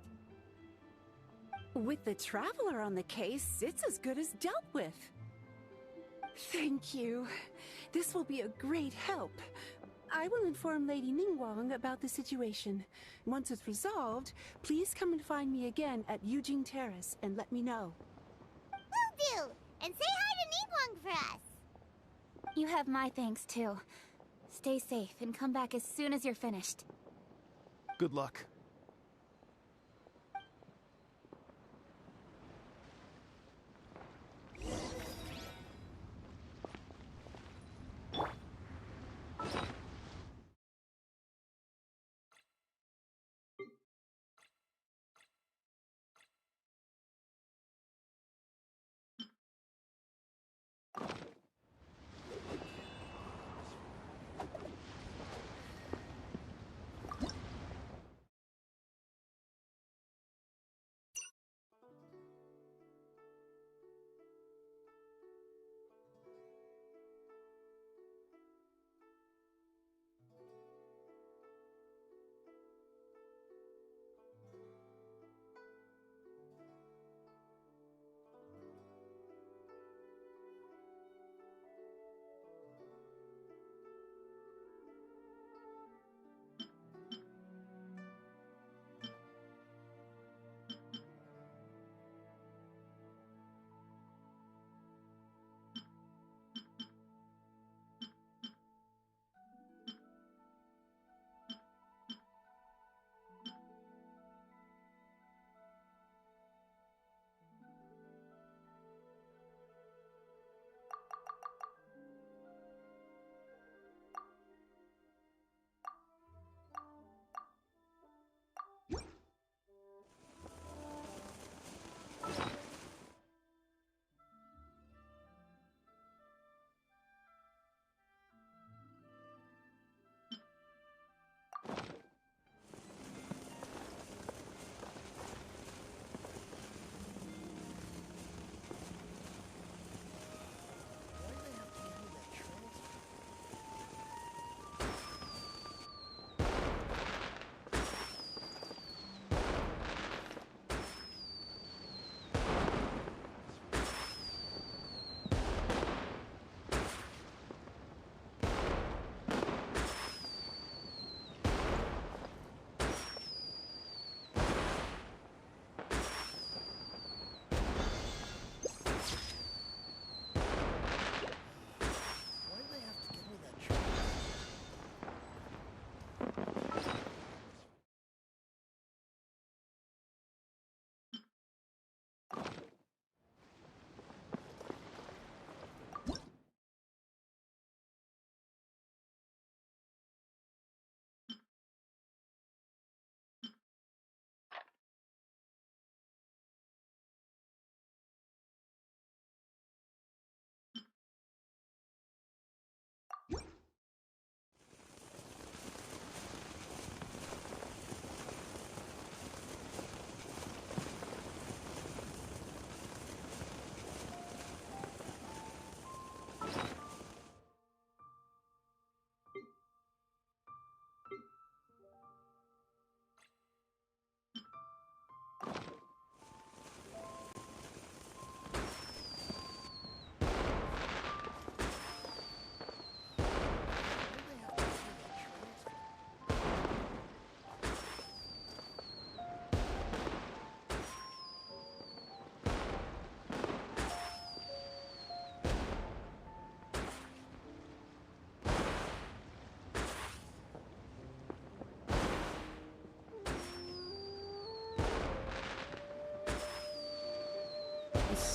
Speaker 12: With the Traveler on the case, it's as good as dealt with. Thank you. This will be a great help. I will inform Lady Ningguang about the situation. Once it's resolved, please come and find me again at Yujing Terrace and let me know.
Speaker 1: Will do! And say hi to Ningguang for us!
Speaker 10: you have my thanks too. Stay safe and come back as soon as you're finished.
Speaker 3: Good luck.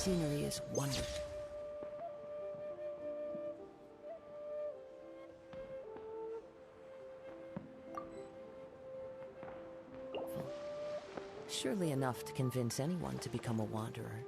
Speaker 13: scenery is wonderful. Surely enough to convince anyone to become a wanderer.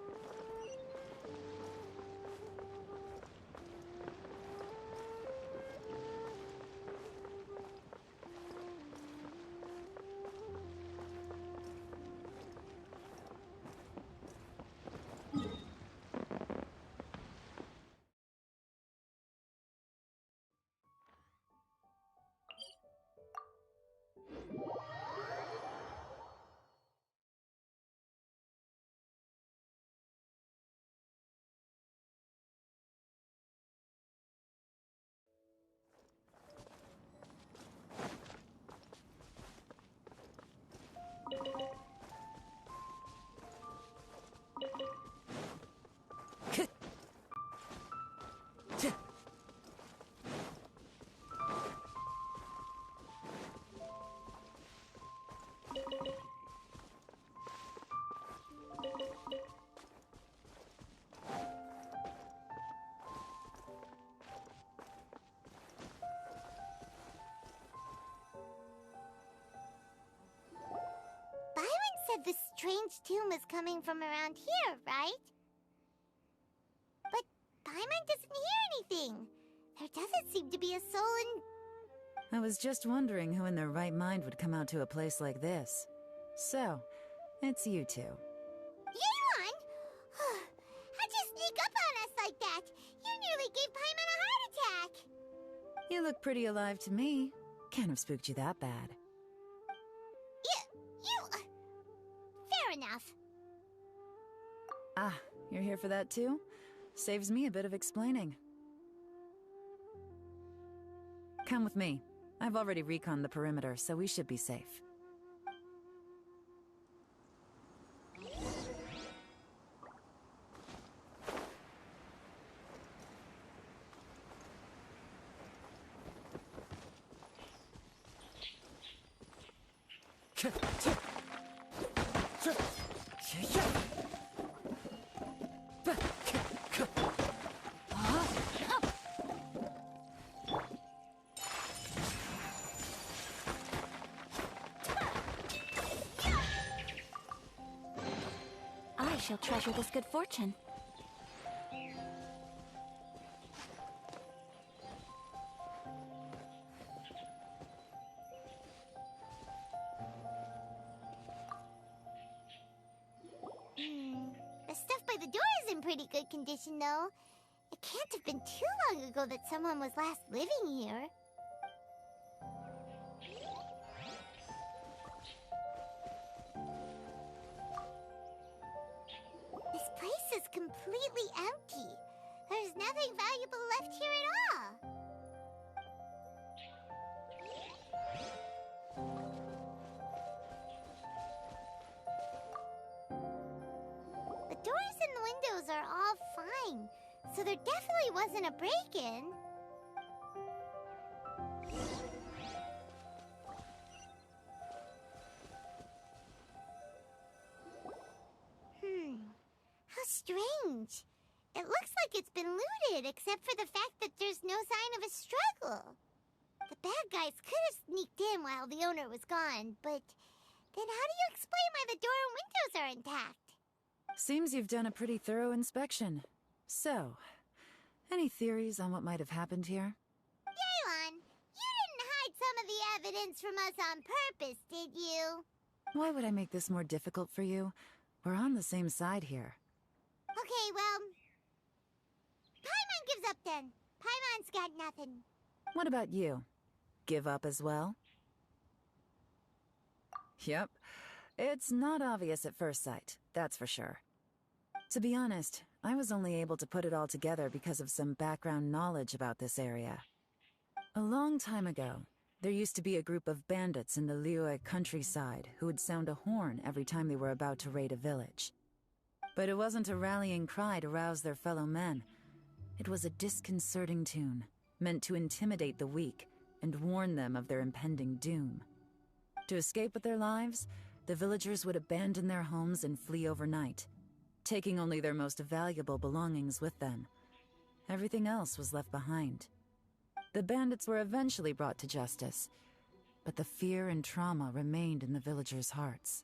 Speaker 1: Said the strange tomb is coming from around here, right? But Paimon doesn't hear anything. There doesn't seem to be a soul in...
Speaker 14: I was just wondering who in their right mind would come out to a place like this. So, it's you two.
Speaker 1: Yeon! How'd you sneak up on us like that? You nearly gave Paimon a heart attack!
Speaker 14: You look pretty alive to me. Can't have spooked you that bad.
Speaker 1: Fair enough.
Speaker 14: Ah, you're here for that too? Saves me a bit of explaining. Come with me. I've already reconned the perimeter, so we should be safe.
Speaker 9: I shall treasure this good fortune.
Speaker 1: The stuff by the door is in pretty good condition, though. It can't have been too long ago that someone was last living here. This place is completely empty. There's nothing valuable left here at all. The doors and the windows are all fine, so there definitely wasn't a break-in. How strange. It looks like it's been looted, except for the fact that there's no sign of a struggle. The bad guys could have sneaked in while the owner was gone, but then how do you explain why the door and windows are intact?
Speaker 14: Seems you've done a pretty thorough inspection. So, any theories on what might have happened here?
Speaker 1: Yeon, you didn't hide some of the evidence from us on purpose, did you?
Speaker 14: Why would I make this more difficult for you? We're on the same side here.
Speaker 1: Okay, well... Paimon gives up then. Paimon's got nothing.
Speaker 14: What about you? Give up as well? Yep. It's not obvious at first sight, that's for sure. To be honest, I was only able to put it all together because of some background knowledge about this area. A long time ago, there used to be a group of bandits in the Liyue countryside who would sound a horn every time they were about to raid a village. But it wasn't a rallying cry to rouse their fellow men. It was a disconcerting tune, meant to intimidate the weak and warn them of their impending doom. To escape with their lives, the villagers would abandon their homes and flee overnight, taking only their most valuable belongings with them. Everything else was left behind. The bandits were eventually brought to justice, but the fear and trauma remained in the villagers' hearts.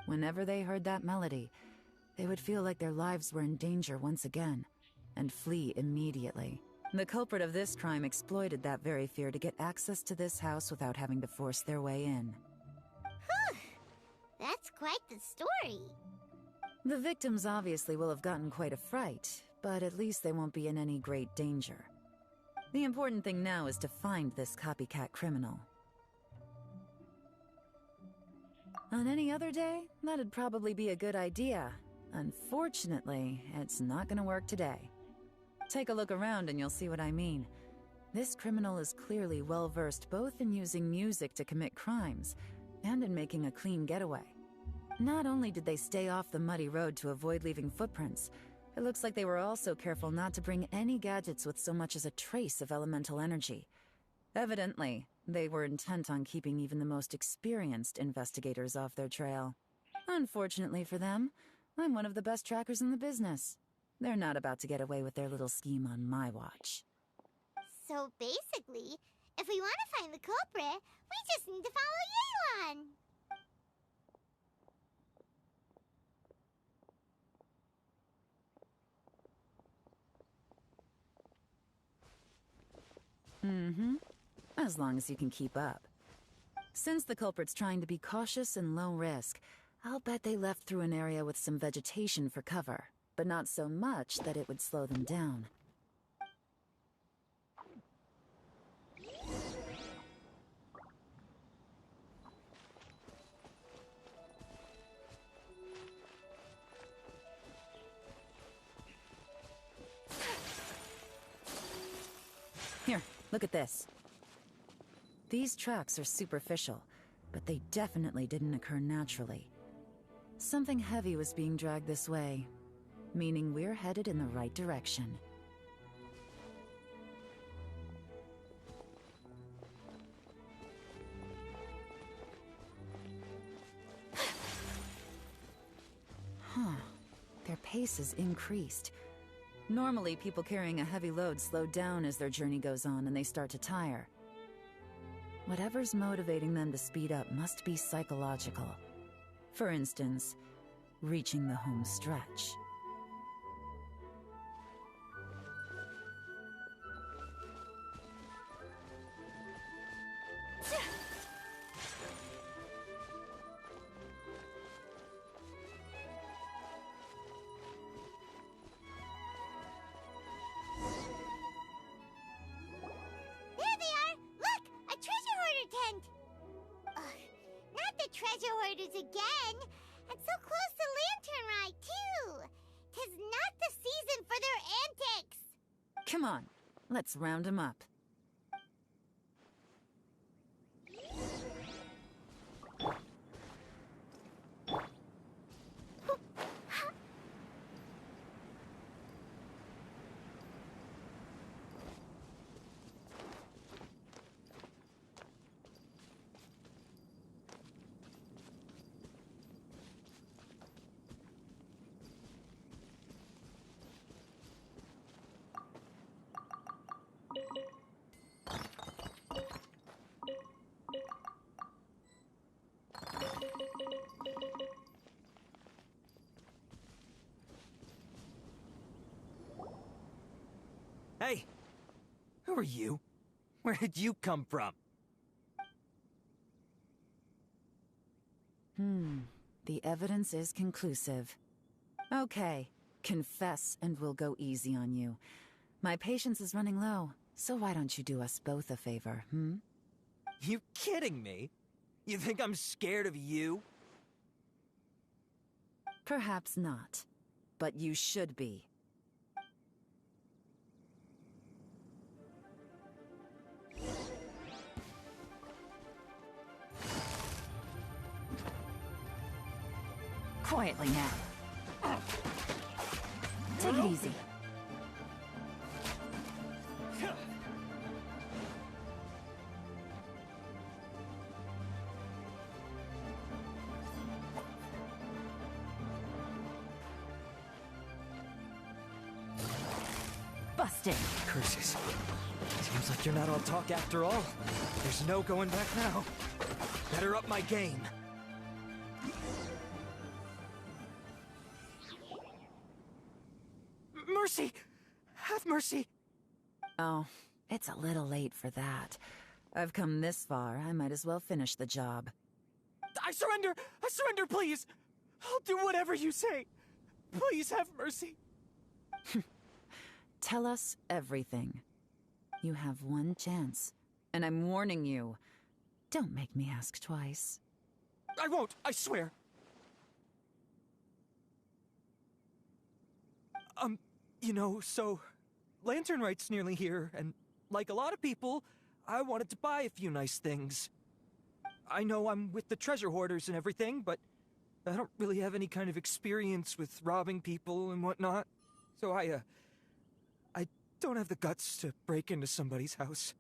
Speaker 14: Whenever they heard that melody, they would feel like their lives were in danger once again, and flee immediately. The culprit of this crime exploited that very fear to get access to this house without having to force their way in.
Speaker 1: Whew! That's quite the story.
Speaker 14: The victims obviously will have gotten quite a fright, but at least they won't be in any great danger. The important thing now is to find this copycat criminal. On any other day, that'd probably be a good idea. Unfortunately, it's not gonna work today. Take a look around and you'll see what I mean. This criminal is clearly well-versed both in using music to commit crimes and in making a clean getaway. Not only did they stay off the muddy road to avoid leaving footprints, it looks like they were also careful not to bring any gadgets with so much as a trace of elemental energy. Evidently, they were intent on keeping even the most experienced investigators off their trail. Unfortunately for them, I'm one of the best trackers in the business. They're not about to get away with their little scheme on my watch.
Speaker 1: So basically, if we want to find the culprit, we just need to follow Yelan.
Speaker 14: As long as you can keep up. Since the culprit's trying to be cautious and low risk, I'll bet they left through an area with some vegetation for cover, but not so much that it would slow them down. Here, look at this. These tracks are superficial, but they definitely didn't occur naturally. Something heavy was being dragged this way, meaning we're headed in the right direction. Their pace has increased. Normally, people carrying a heavy load slow down as their journey goes on and they start to tire. Whatever's motivating them to speed up must be psychological. For instance, reaching the home stretch.
Speaker 1: Treasure hoarders again, and so close to Lantern Rite, too. 'Tis not the season for their antics.
Speaker 14: Come on, let's round 'em up.
Speaker 15: Hey! Who are you? Where did you come from?
Speaker 14: The evidence is conclusive. Okay, confess and we'll go easy on you. My patience is running low, so why don't you do us both a favor,
Speaker 15: You kidding me? You think I'm scared of you?
Speaker 14: Perhaps not, but you should be. Quietly now. Take it easy.
Speaker 6: disgusting.
Speaker 15: Curses. Seems like you're not all talk after all. There's no going back now. Better up my game. Mercy! Have mercy!
Speaker 14: Oh, it's a little late for that. I've come this far, I might as well finish the job.
Speaker 15: I surrender! I surrender, please! I'll do whatever you say. Please have mercy.
Speaker 14: Tell us everything. You have one chance, and I'm warning you. Don't make me ask twice.
Speaker 15: I won't, I swear. You know, so Lantern Rite's nearly here, and like a lot of people, I wanted to buy a few nice things. I know I'm with the treasure hoarders and everything, but I don't really have any kind of experience with robbing people and whatnot. So I don't have the guts to break into somebody's house.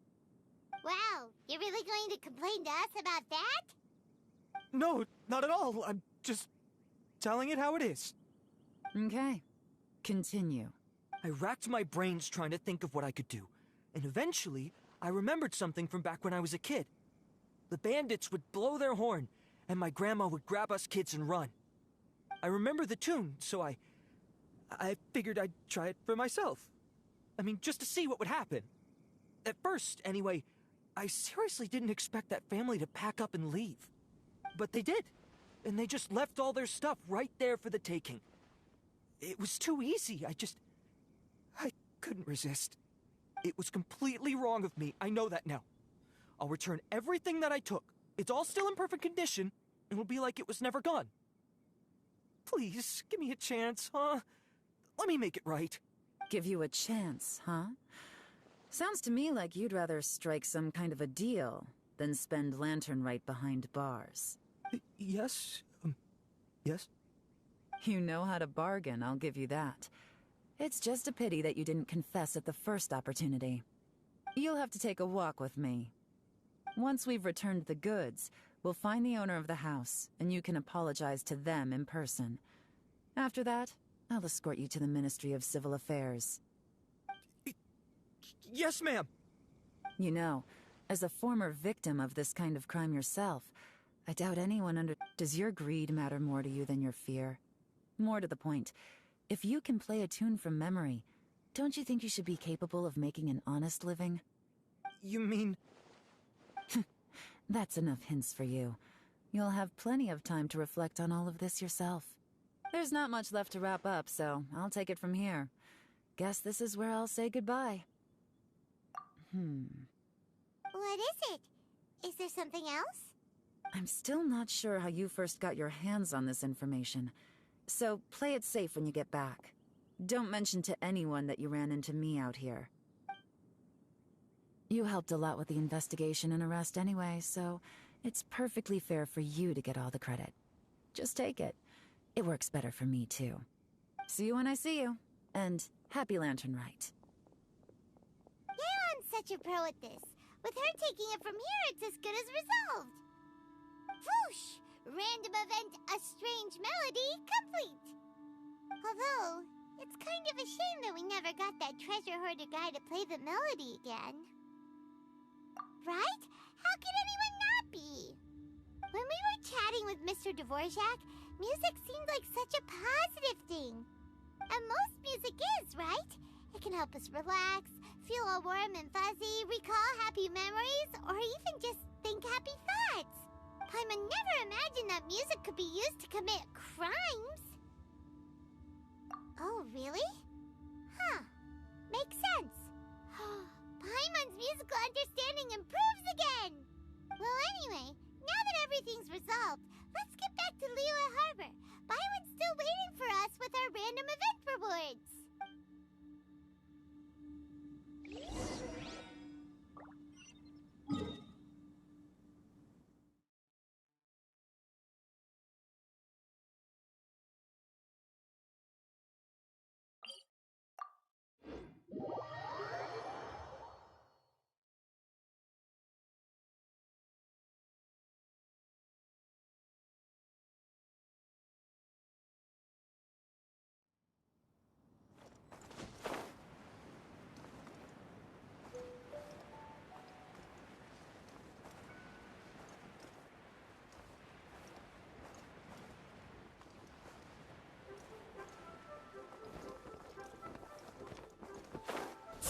Speaker 1: Wow, you're really going to complain to us about that?
Speaker 15: No, not at all. I'm just telling it how it is.
Speaker 14: Okay, continue.
Speaker 15: I racked my brains trying to think of what I could do, and eventually, I remembered something from back when I was a kid. The bandits would blow their horn, and my grandma would grab us kids and run. I remember the tune, so I figured I'd try it for myself. I mean, just to see what would happen. At first, anyway, I seriously didn't expect that family to pack up and leave. But they did, and they just left all their stuff right there for the taking. It was too easy, I couldn't resist. It was completely wrong of me, I know that now. I'll return everything that I took. It's all still in perfect condition, and it'll be like it was never gone. Please, give me a chance, huh? Let me make it right.
Speaker 14: Give you a chance, huh? Sounds to me like you'd rather strike some kind of a deal than spend Lantern Rite behind bars.
Speaker 15: Yes? Yes?
Speaker 14: You know how to bargain, I'll give you that. It's just a pity that you didn't confess at the first opportunity. You'll have to take a walk with me. Once we've returned the goods, we'll find the owner of the house, and you can apologize to them in person. After that, I'll escort you to the Ministry of Civil Affairs.
Speaker 15: Yes, ma'am!
Speaker 14: You know, as a former victim of this kind of crime yourself, I doubt anyone Does your greed matter more to you than your fear? More to the point, if you can play a tune from memory, don't you think you should be capable of making an honest living?
Speaker 15: You mean...
Speaker 14: That's enough hints for you. You'll have plenty of time to reflect on all of this yourself. There's not much left to wrap up, so I'll take it from here. Guess this is where I'll say goodbye.
Speaker 1: What is it? Is there something else?
Speaker 14: I'm still not sure how you first got your hands on this information, so play it safe when you get back. Don't mention to anyone that you ran into me out here. You helped a lot with the investigation and arrest anyway, so it's perfectly fair for you to get all the credit. Just take it. It works better for me, too. See you when I see you, and happy Lantern Rite.
Speaker 1: Yeon's such a pro at this. With her taking it from here, it's as good as resolved. Whoosh! Random event, a strange melody, complete. Although, it's kind of a shame that we never got that treasure hoarder guy to play the melody again. Right? How could anyone not be? When we were chatting with Mr. Dvorak, music seemed like such a positive thing. And most music is, right? It can help us relax, feel all warm and fuzzy, recall happy memories, or even just think happy thoughts. Paimon never imagined that music could be used to commit crimes. Oh, really? Huh. Makes sense. Paimon's musical understanding improves again! Well, anyway, now that everything's resolved, let's get back to Liyue Harbor. Byron's still waiting for us with our random event rewards.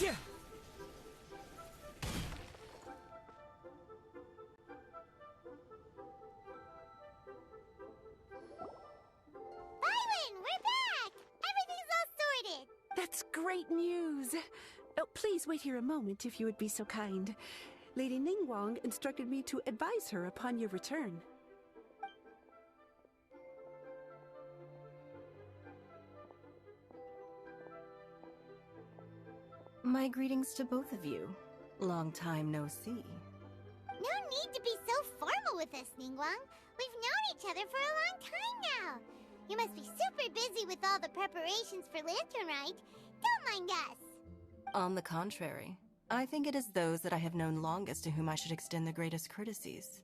Speaker 15: Yeah.
Speaker 1: Byron, we're back! Everything's all sorted!
Speaker 12: That's great news! Oh, please wait here a moment if you would be so kind. Lady Ningguang instructed me to advise her upon your return.
Speaker 16: My greetings to both of you. Long time no see.
Speaker 1: No need to be so formal with us, Ningguang. We've known each other for a long time now. You must be super busy with all the preparations for Lantern Rite. Don't mind us.
Speaker 16: On the contrary, I think it is those that I have known longest to whom I should extend the greatest courtesies.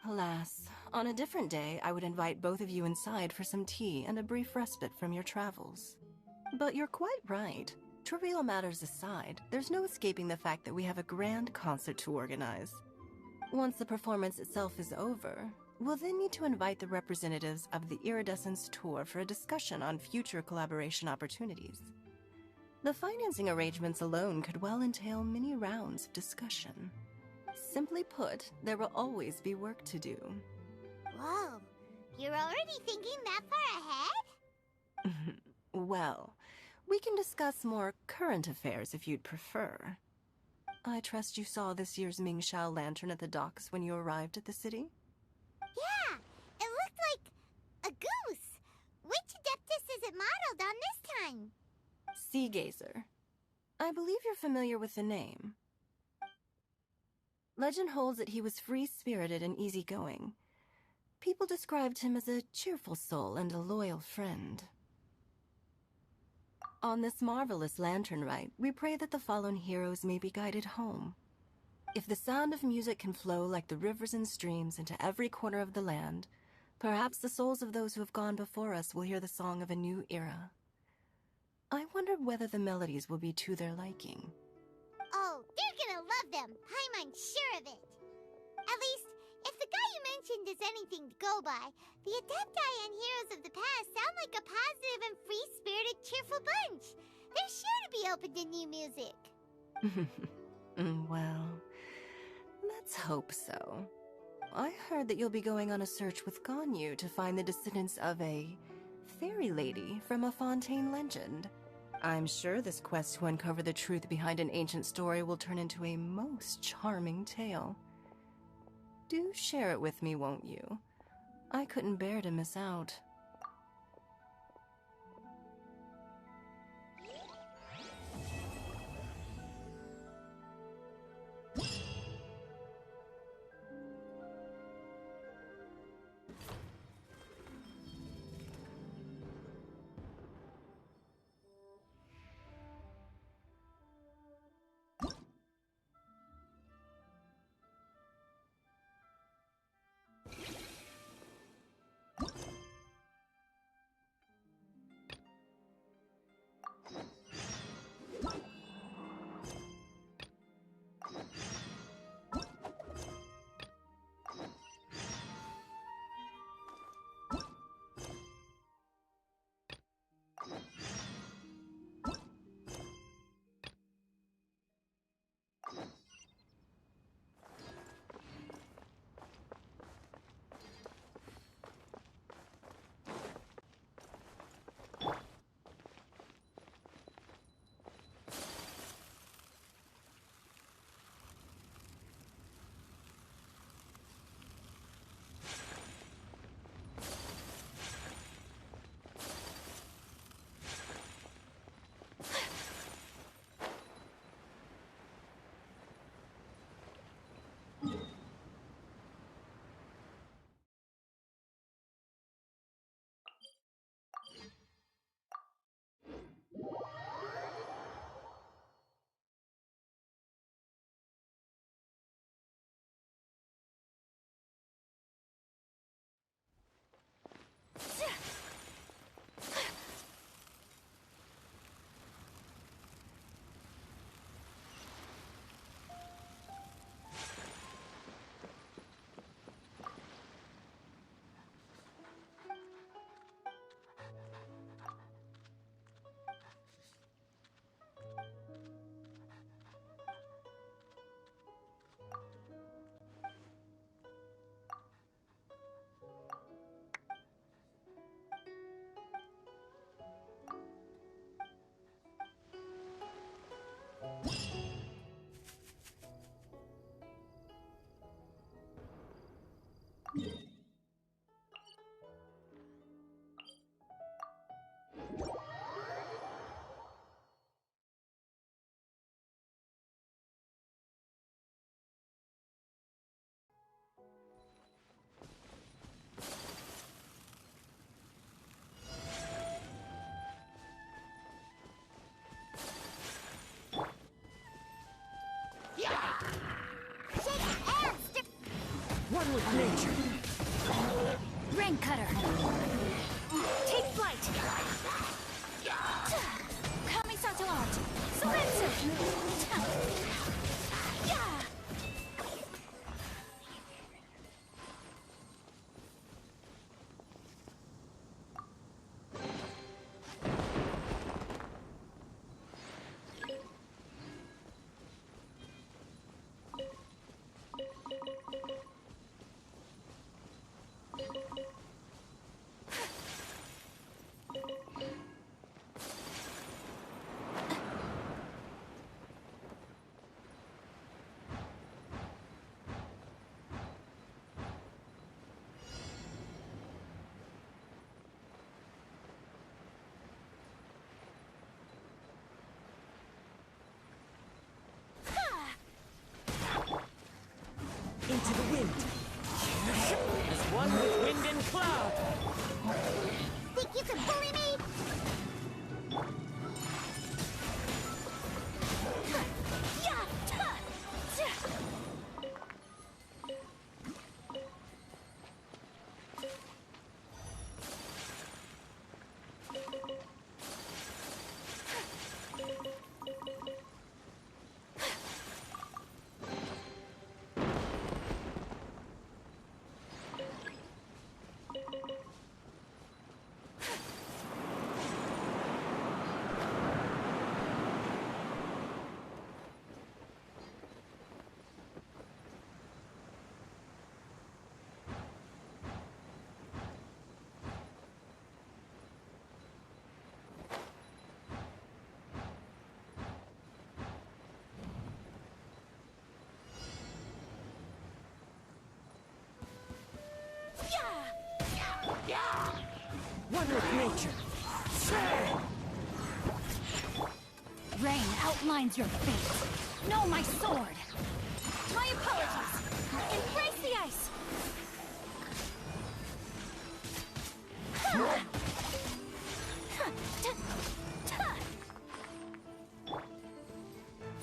Speaker 16: Alas, on a different day, I would invite both of you inside for some tea and a brief respite from your travels. But you're quite right. Trivial matters aside, there's no escaping the fact that we have a grand concert to organize. Once the performance itself is over, we'll then need to invite the representatives of the Iridescence Tour for a discussion on future collaboration opportunities. The financing arrangements alone could well entail many rounds of discussion. Simply put, there will always be work to do.
Speaker 1: Whoa, you're already thinking that far ahead?
Speaker 16: Well, we can discuss more current affairs if you'd prefer. I trust you saw this year's Mingxiao lantern at the docks when you arrived at the city?
Speaker 1: Yeah, it looked like a goose. Which Adeptus is it modeled on this time?
Speaker 16: Sea Gazer. I believe you're familiar with the name. Legend holds that he was free-spirited and easygoing. People described him as a cheerful soul and a loyal friend. On this marvelous lantern rite, we pray that the fallen heroes may be guided home. If the sound of music can flow like the rivers and streams into every corner of the land, perhaps the souls of those who have gone before us will hear the song of a new era. I wonder whether the melodies will be to their liking.
Speaker 1: Oh, they're gonna love them. I'm sure of it. At least, if the guy you mentioned is anything to go by, the Adepti and heroes of the past sound like a positive and free-spirited, cheerful bunch. They're sure to be open to new music.
Speaker 16: Well, let's hope so. I heard that you'll be going on a search with Ganyu to find the descendants of a fairy lady from a Fontaine legend. I'm sure this quest to uncover the truth behind an ancient story will turn into a most charming tale. Do share it with me, won't you? I couldn't bear to miss out.
Speaker 17: One with nature.
Speaker 6: Rain cutter. Take flight. Kamisato art. Suretsu. Yeah.
Speaker 17: Into the wind. As one with wind and cloud.
Speaker 1: Think you can bully me?
Speaker 17: One with nature.
Speaker 6: Rain outlines your fate. Know my sword. My apologies. Embrace the ice.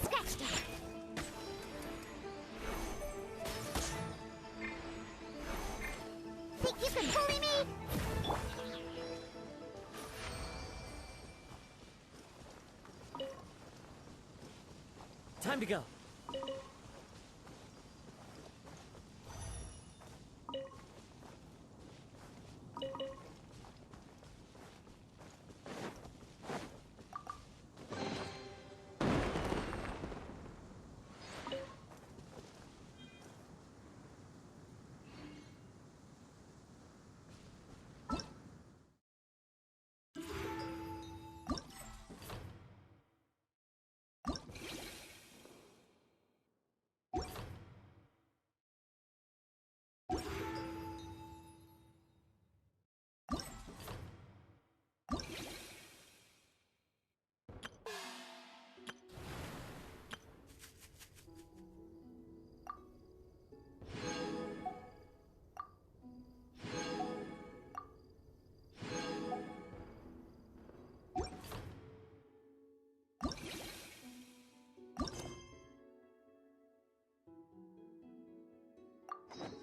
Speaker 6: Scratch that.
Speaker 1: Think you can bully me?
Speaker 17: Time to go.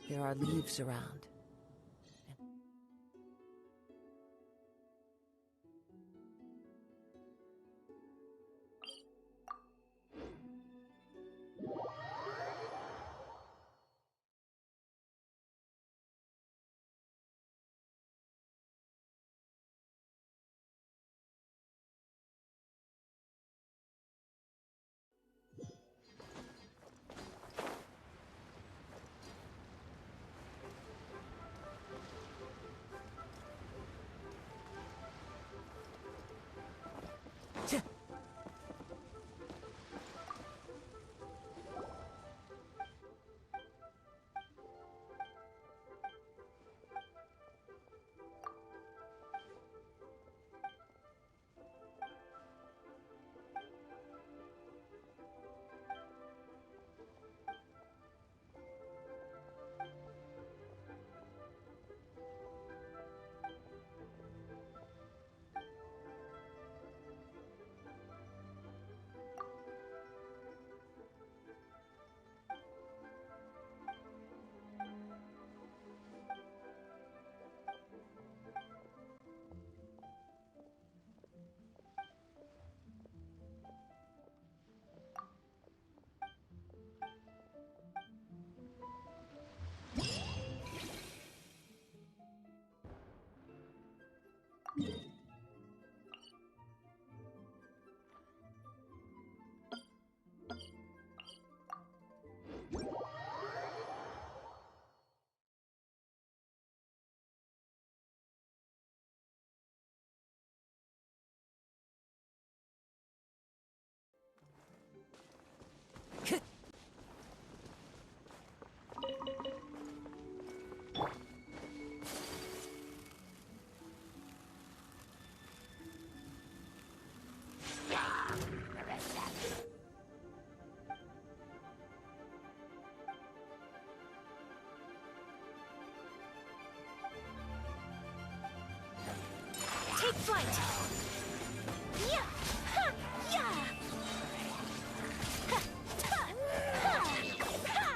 Speaker 13: There are leaves around.
Speaker 4: Flight! Yeah! Ha! Yeah! Ha! Ha! Ha! Ha!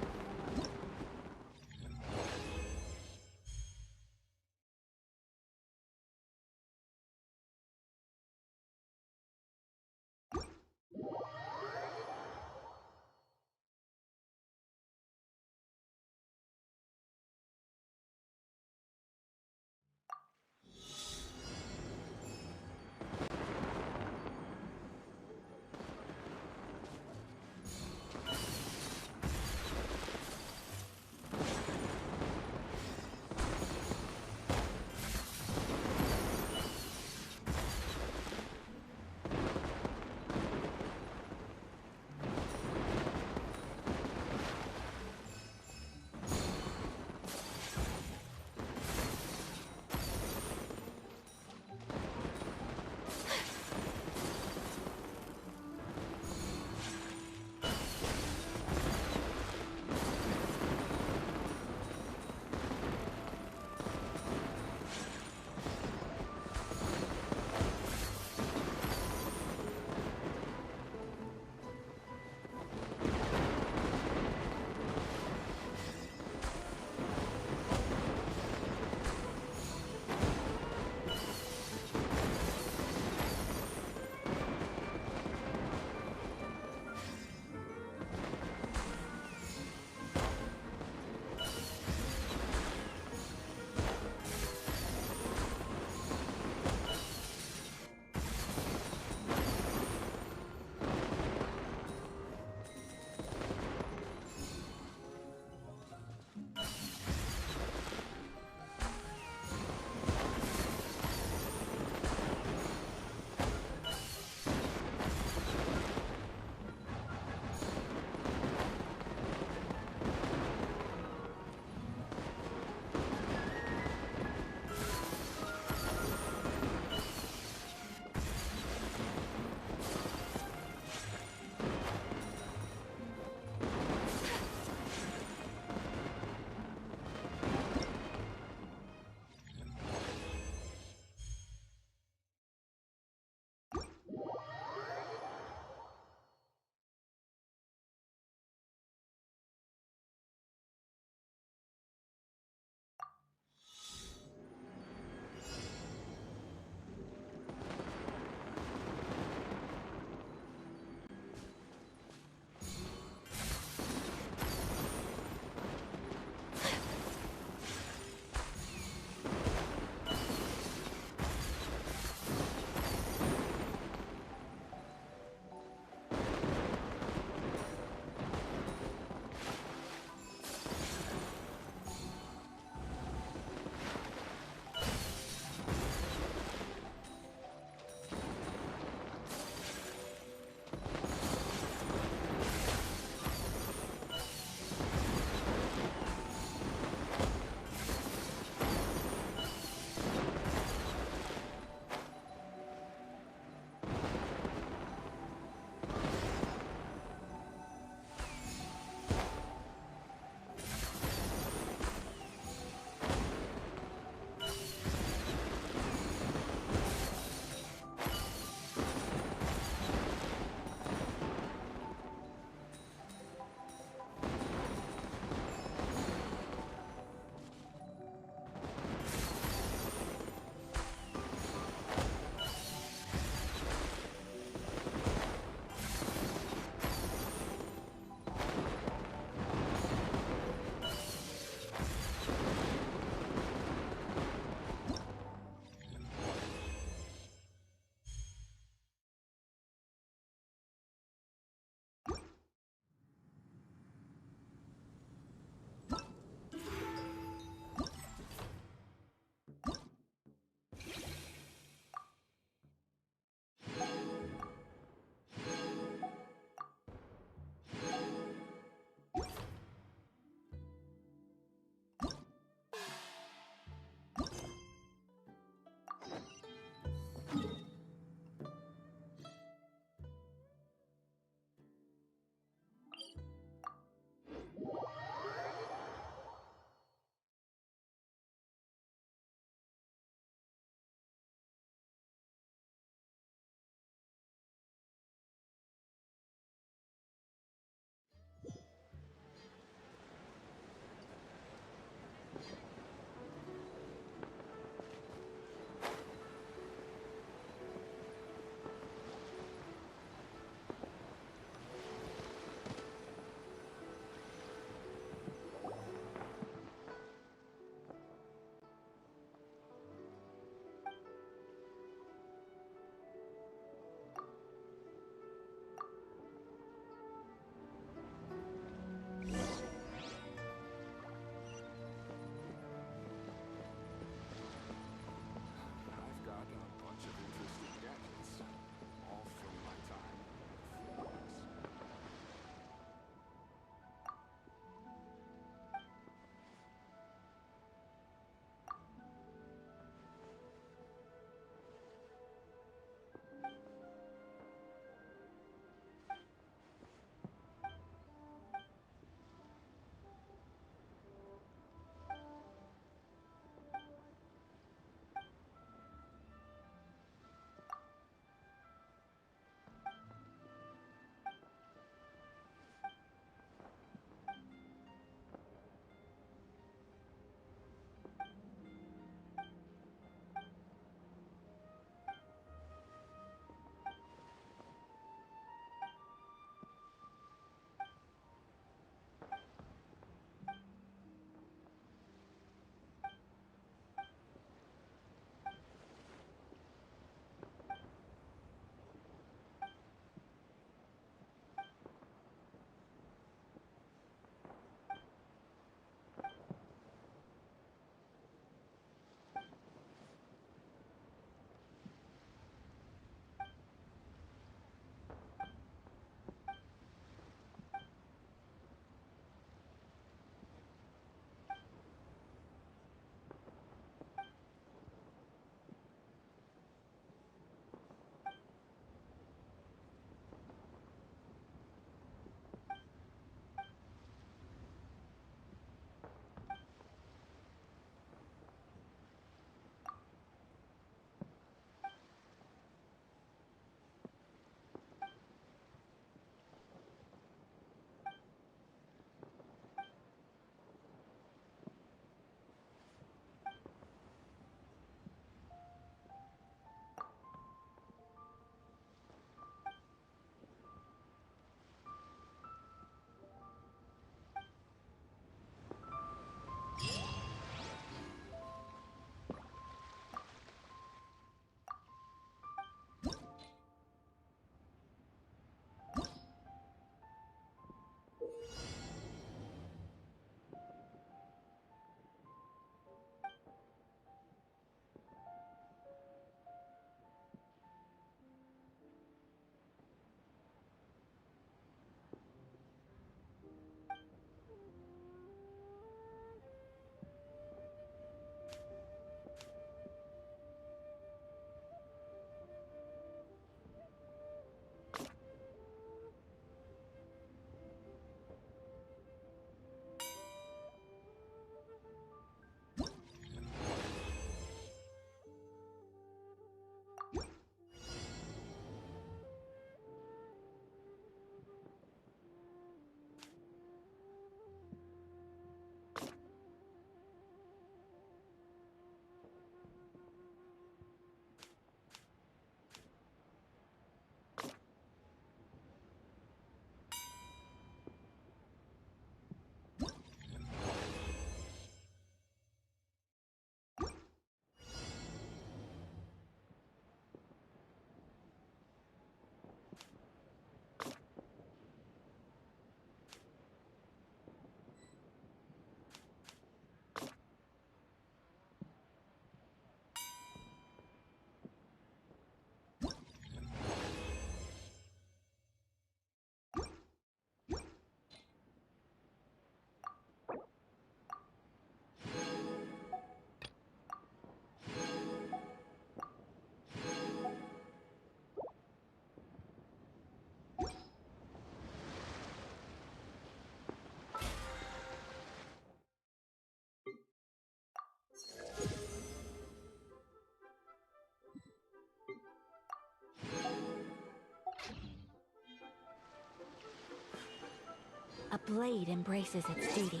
Speaker 9: blade embraces its duty.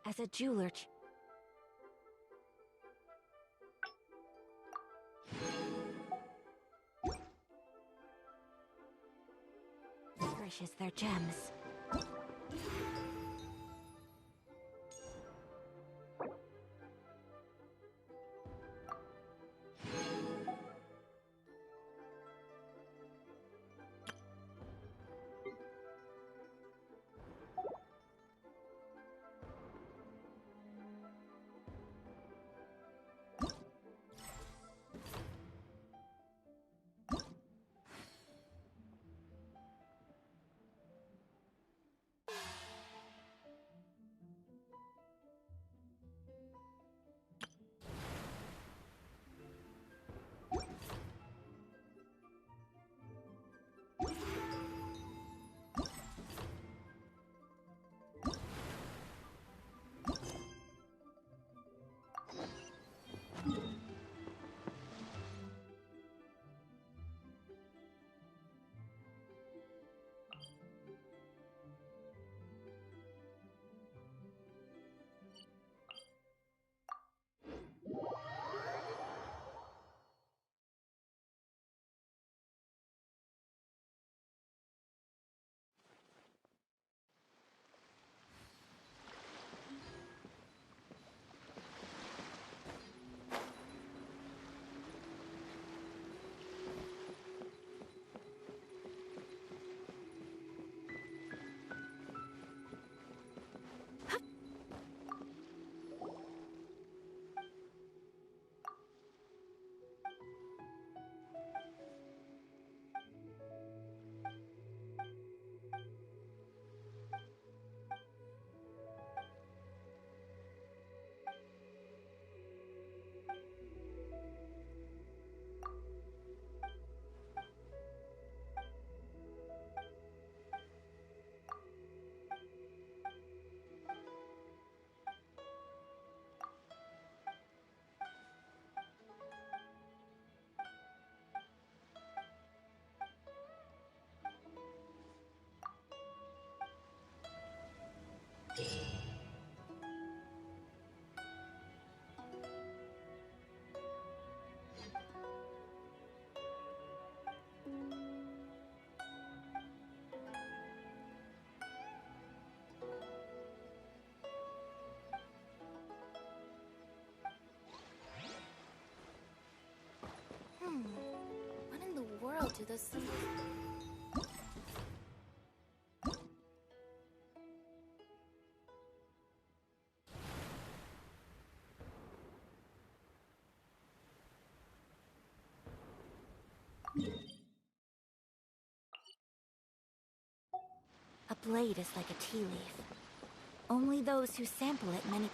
Speaker 9: As a jeweler cherishes their gems.
Speaker 10: What in the world do those symbols...
Speaker 9: A blade is like a tea leaf. Only those who sample it many...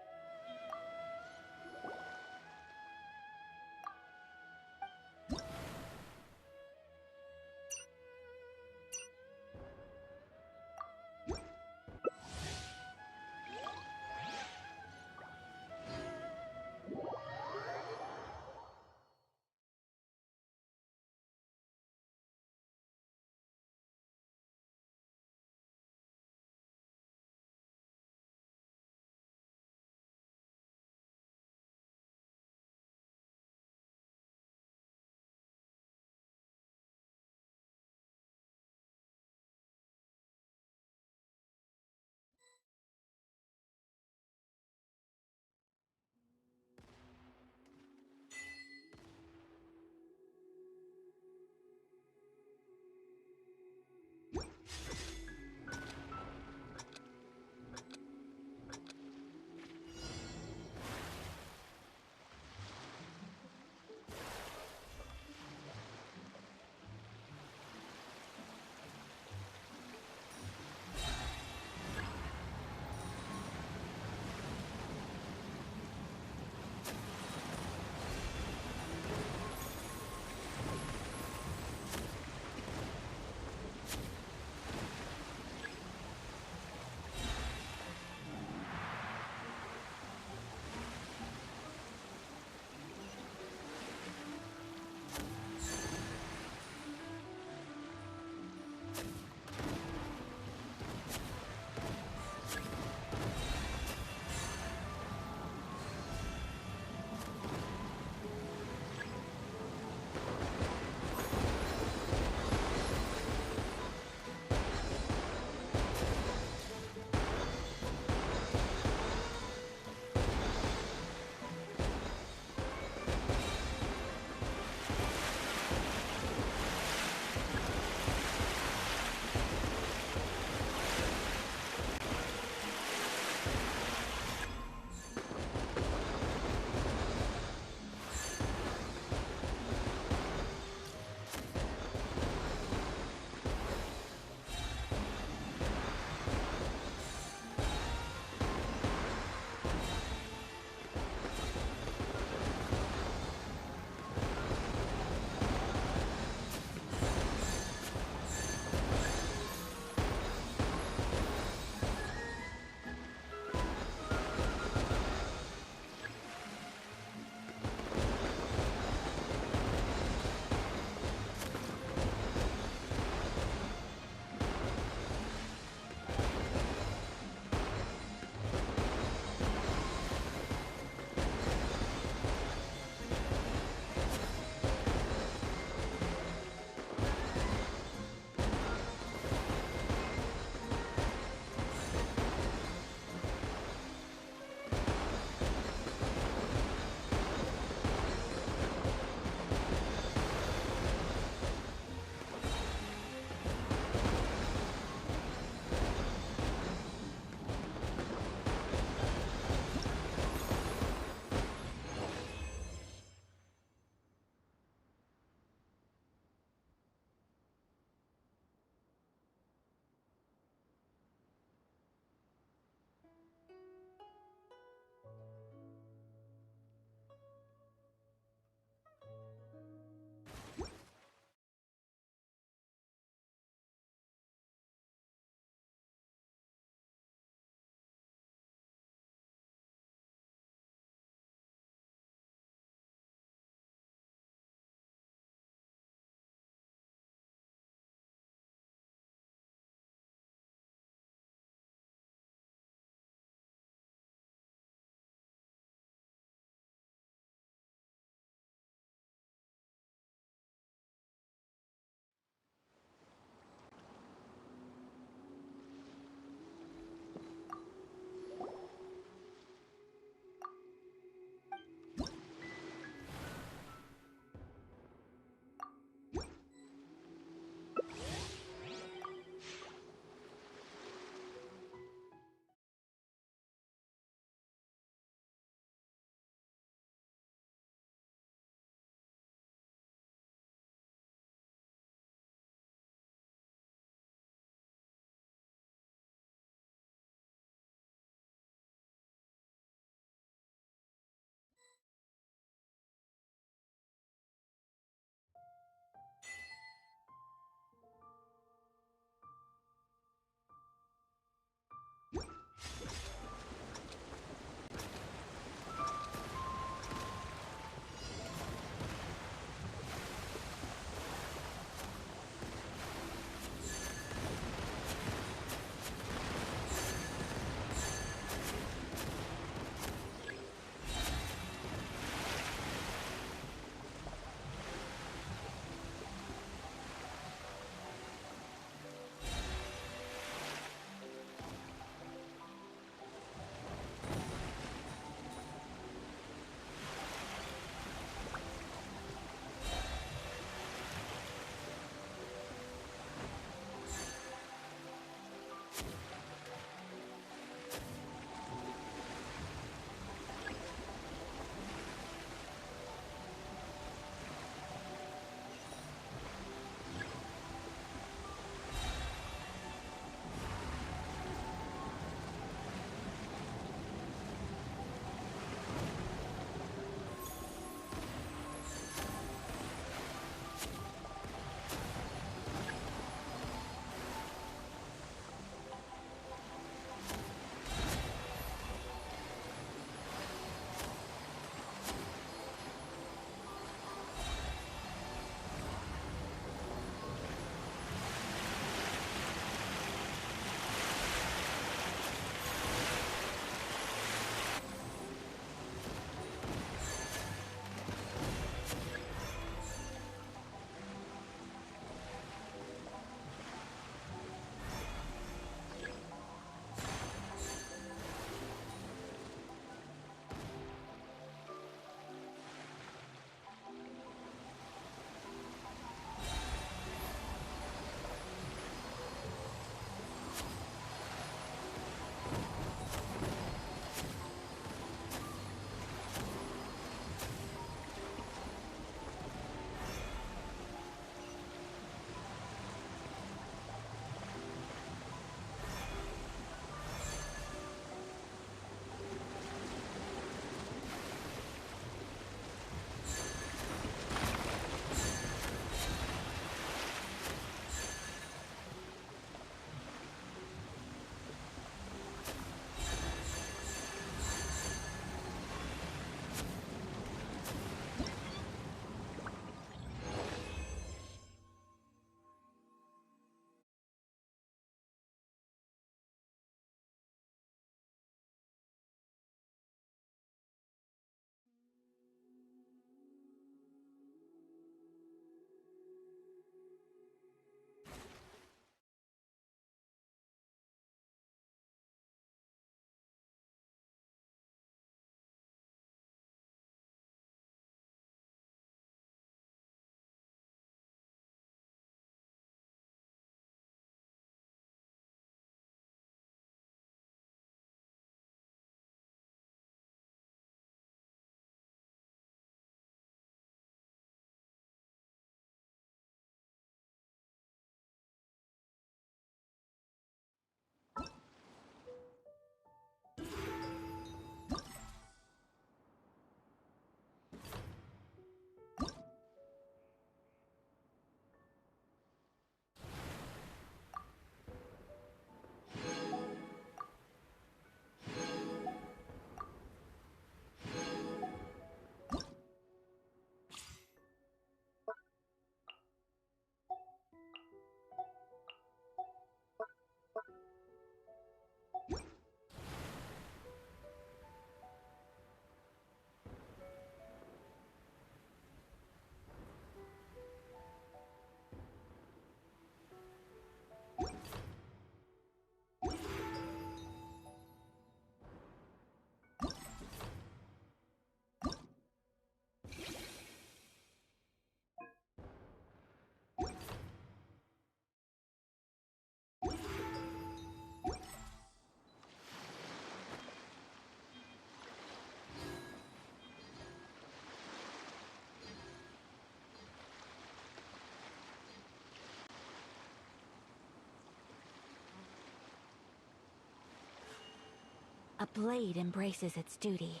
Speaker 9: A blade embraces its duty,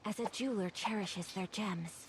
Speaker 9: as a jeweler cherishes their gems.